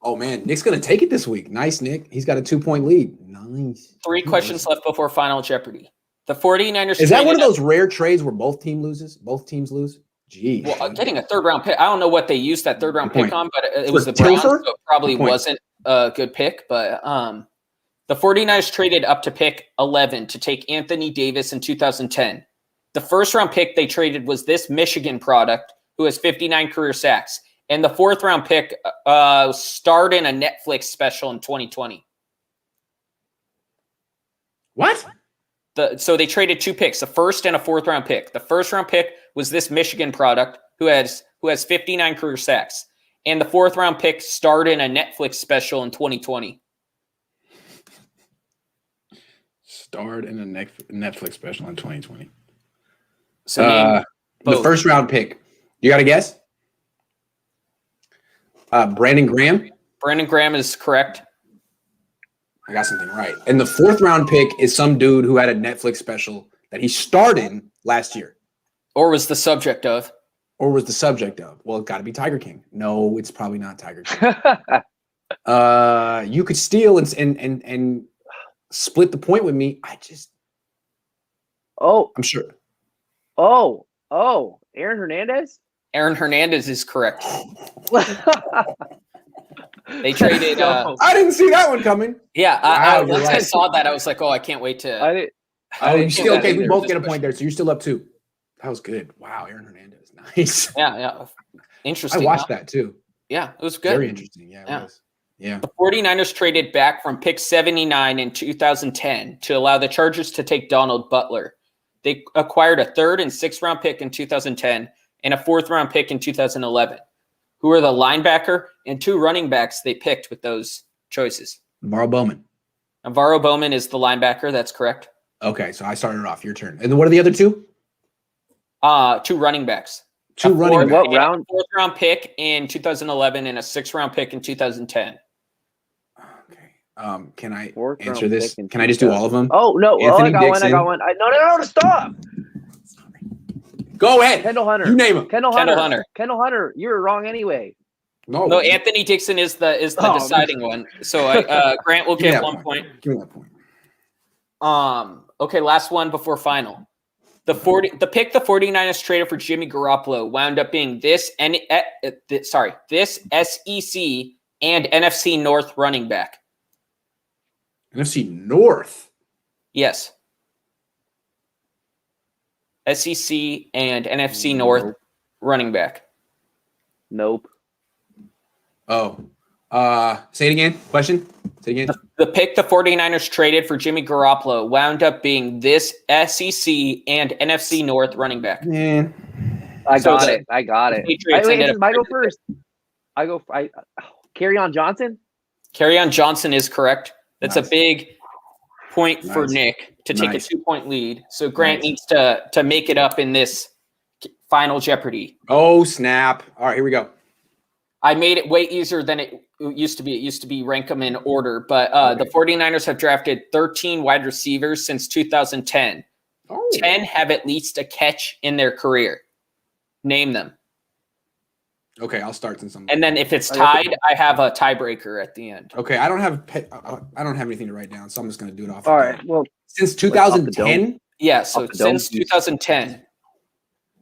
Oh, man. Nick's going to take it this week. Nice, Nick. He's got a 2-point lead. Nice.
3 questions left before Final Jeopardy. The 49ers.
Is that one of those rare trades where both teams lose? Geez.
Well, getting a 3rd-round pick. I don't know what they used that 3rd-round pick on, but it was the Browns, so it probably wasn't a good pick. But the 49ers traded up to pick 11 to take Anthony Davis in 2010. The 1st-round pick they traded was this Michigan product who has 59 career sacks. And the 4th-round pick starred in a Netflix special in 2020.
What?
So they traded 2 picks, a 1st and a 4th-round pick. The 1st-round pick was this Michigan product who has 59 career sacks. And the 4th-round pick starred in a Netflix special in 2020.
Starred in a Netflix special in 2020.
So
the 1st-round pick. You got a guess? Brandon Graham.
Brandon Graham is correct.
I got something right. And the 4th-round pick is some dude who had a Netflix special that he starred in last year.
Or was the subject of.
Well, it's got to be Tiger King. No, it's probably not Tiger King. You could steal and split the point with me. I'm sure.
Aaron Hernandez?
Aaron Hernandez is correct. They traded.
I didn't see that one coming.
Yeah,
Wow,
once
you're
I
right.
saw that, I was like, oh, I can't wait to.
I didn't.
Oh, you
think
still
that
okay? We
either.
both get a point there, so you're still up 2. That was good. Wow, Aaron Hernandez, nice.
Yeah. Interesting.
I watched that too.
Yeah, it was good.
Very interesting. Yeah, it was. Yeah.
The 49ers traded back from pick 79 in 2010 to allow the Chargers to take Donald Butler. They acquired a 3rd and 6th round pick in 2010 and a 4th round pick in 2011. Who are the linebacker and 2 running backs they picked with those choices?
Navarro Bowman.
Navarro Bowman is the linebacker. That's correct.
Okay, so I started off. Your turn. And then what are the other 2?
2 running backs.
2 running backs.
What round?
4th round pick in 2011 and a 6th round pick in 2010.
Okay. Can I
Fourth round
answer this?
pick in
Can I just do all of them?
Oh no!
Anthony
I got
Dixon.
one. No! Stop!
Go ahead.
Kendall Hunter.
You name him.
Kendall
Kendall
Hunter.
Hunter.
Kendall Hunter. You were wrong anyway.
No, Anthony Dixon is the
Oh,
deciding one. So Grant will
Give me
get
that
1 point.
Give me that point.
Okay, last one before final. The pick the 49ers traded for Jimmy Garoppolo wound up being this SEC and NFC North running back.
NFC North.
Yes. SEC and NFC North running back.
Nope.
Oh. Say it again. Question? Say it again.
The pick the 49ers traded for Jimmy Garoppolo wound up being this SEC and NFC North running back.
Man.
I got it.
Patriots ended up
I go first. Kerryon Johnson.
Kerryon Johnson is correct. That's
Nice.
a big point for
Nice.
Nick to take
Nice.
a 2-point lead. So Grant
Nice.
needs to make it up in this final Jeopardy.
Oh, snap. All right, here we go.
I made it way easier than it used to be. It used to be rank them in order, but the 49ers have drafted 13 wide receivers since 2010.
Oh.
10 have at least a catch in their career. Name them.
Okay, I'll start since I'm.
And then if it's tied, I have a tiebreaker at the end.
Okay, I don't have anything to write down, so I'm just going to do it off.
All right. Well,
Since 2010.
Yeah, so
Off the dome.
since 2010.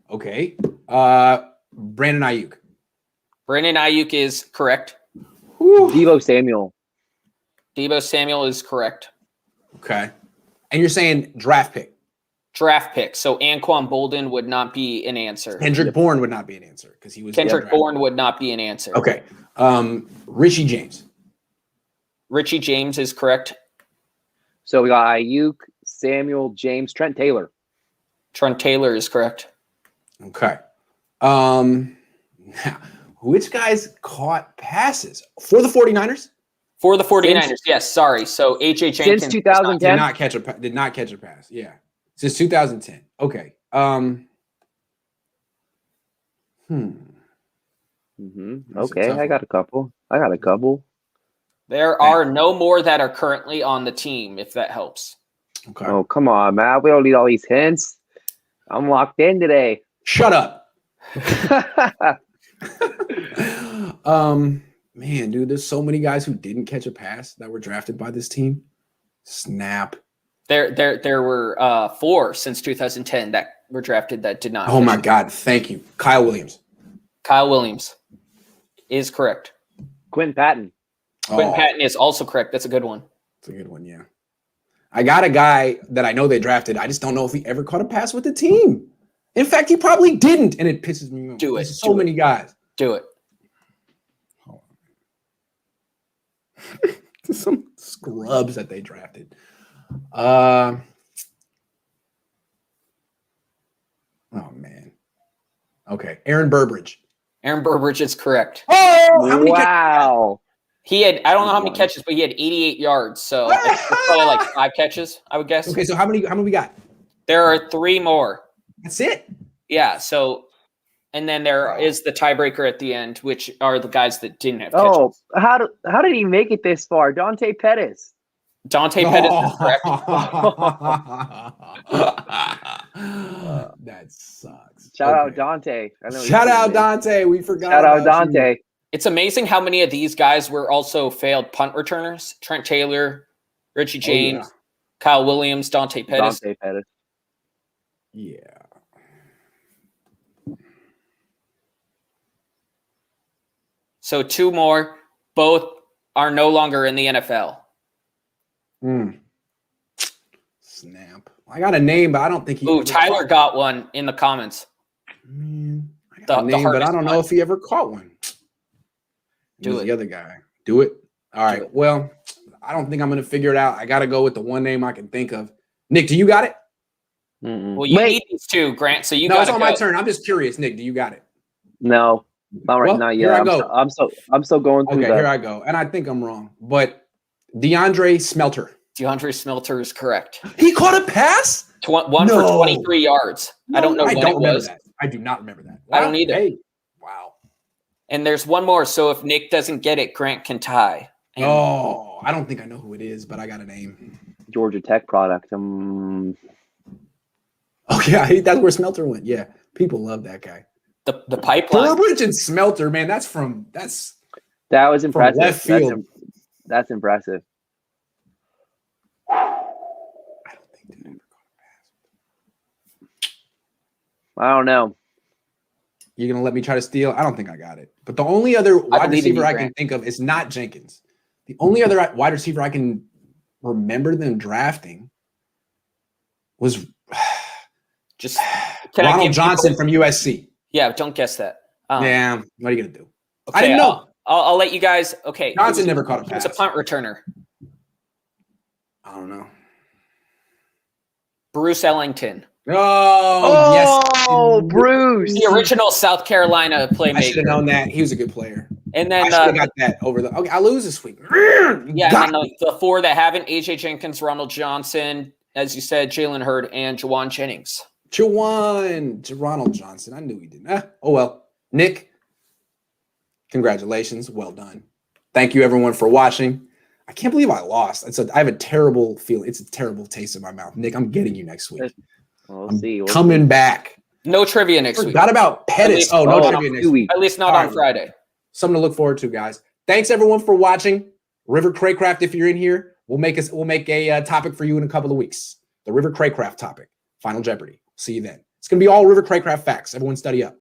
Okay. Brandon Ayuk.
Brandon Ayuk is correct.
Deebo Samuel.
Deebo Samuel is correct.
Okay. And you're saying draft pick.
Draft pick. So Anquan Bolden would not be an answer.
Kendrick Bourne would not be an answer because he was.
Kendrick Bourne would not be an answer.
Okay. Richie James.
Richie James is correct.
So we got Ayuk, Samuel, James, Trent Taylor.
Trent Taylor is correct.
Okay. Which guys caught passes for the 49ers?
For the 49ers, yes. Sorry. So AJ Jenkins.
Since 2010?
Did not catch a pass. Yeah. Since 2010. Okay.
Okay, I got a couple.
There are no more that are currently on the team, if that helps.
Okay.
Oh, come on, man. We don't need all these hints. I'm locked in today.
Shut up. Man, dude, there's so many guys who didn't catch a pass that were drafted by this team. Snap.
There were 4 since 2010 that were drafted that did not.
Oh my God. Thank you. Kyle Williams.
Kyle Williams is correct.
Quentin Patton.
Quentin Patton is also correct. That's a good one.
That's a good one, yeah. I got a guy that I know they drafted. I just don't know if he ever caught a pass with the team. In fact, he probably didn't, and it pisses me off.
Do it.
There's so many guys.
Do it.
Some scrubs that they drafted. Oh man. Okay, Aaron Burbridge.
Aaron Burbridge is correct.
Oh, how many
Wow.
He had, I don't know how many catches, but he had 88 yards. So it's probably like 5 catches, I would guess.
Okay, so how many we got?
There are 3 more.
That's it.
Yeah. So, and then there is the tiebreaker at the end, which are the guys that didn't have catches.
Oh, how did he make it this far? Dante Pettis.
Dante Pettis is correct.
That sucks.
Shout out Dante. I know
Shout out Dante. We forgot.
Shout out
about you.
Dante.
It's amazing how many of these guys were also failed punt returners. Trent Taylor, Richie James, Kyle Williams, Dante Pettis.
Dante Pettis.
Yeah.
So 2 more. both are no longer in the NFL.
Snap. I got a name, but I don't think he.
Ooh, Tyler got one in the comments.
Man, I got a name, but I
hardest
don't know
one.
if he ever caught one.
Do
Who's
it.
the other guy? Do it. All right.
Do it.
Well, I don't think I'm going to figure it out. I got to go with the one name I can think of. Nick, do you got it?
Well, you need these two, Grant. So you
No,
got
it's on my turn. I'm just curious, Nick. Do you got it?
No, not right
Well,
now.
here
Yeah,
I go.
I'm still going through
Okay,
that.
here I go. And I think I'm wrong, but DeAndre Smelter.
DeAndre Smelter is correct.
He caught a pass?
One for 23 yards. I don't know
I
when
don't
it
remember
was.
that. I do not remember that.
I don't either.
Hey, wow.
And there's one more. So if Nick doesn't get it, Grant can tie. And
I don't think I know who it is, but I got a name.
Georgia Tech product.
Oh, yeah, that's where Smelter went. Yeah, people love that guy.
the pipeline.
Burbridge and Smelter, man, that's
That was impressive.
left field.
That's impressive.
I don't think they ever caught a pass.
I don't know.
You're going to let me try to steal? I don't think I got it. But the only other wide
believe in
receiver
you,
I can
Grant.
think of is not Jenkins. The only other wide receiver I can remember them drafting was
Just can I
Ronald
give
Johnson
people-
from USC.
Yeah, don't guess that.
Yeah, what are you going to do?
Okay,
I didn't know.
I'll let you guys. Okay,
Johnson never caught a pass.
It's a punt returner.
I don't know.
Bruce Ellington,
Oh, yes.
Oh, Bruce.
the original South Carolina
I should have
playmaker.
known that. He was a good player.
And
I
then
should have got that over the. Okay, I lose this week.
yeah,
Got
and then the four that haven't: AJ Jenkins, Ronald Johnson, as you said, Jalen Hurd, and Jawan Jennings.
Ronald Johnson. I knew he didn't. Oh, well. Nick, congratulations. Well done. Thank you, everyone, for watching. I can't believe I lost. I have a terrible feeling. It's a terrible taste in my mouth. Nick, I'm getting you next week.
We'll
I'm
see.
coming back.
No trivia next week.
Forgot about Pettis.
least-
Oh, no
Oh,
trivia next
2
week.
weeks.
At least not
All
on
right.
Friday.
Something to look forward to, guys. Thanks, everyone, for watching. River Craycraft, if you're in here, we'll make a topic for you in a couple of weeks. The River Craycraft topic. Final Jeopardy. See you then. It's going to be all River Craycraft facts. Everyone study up.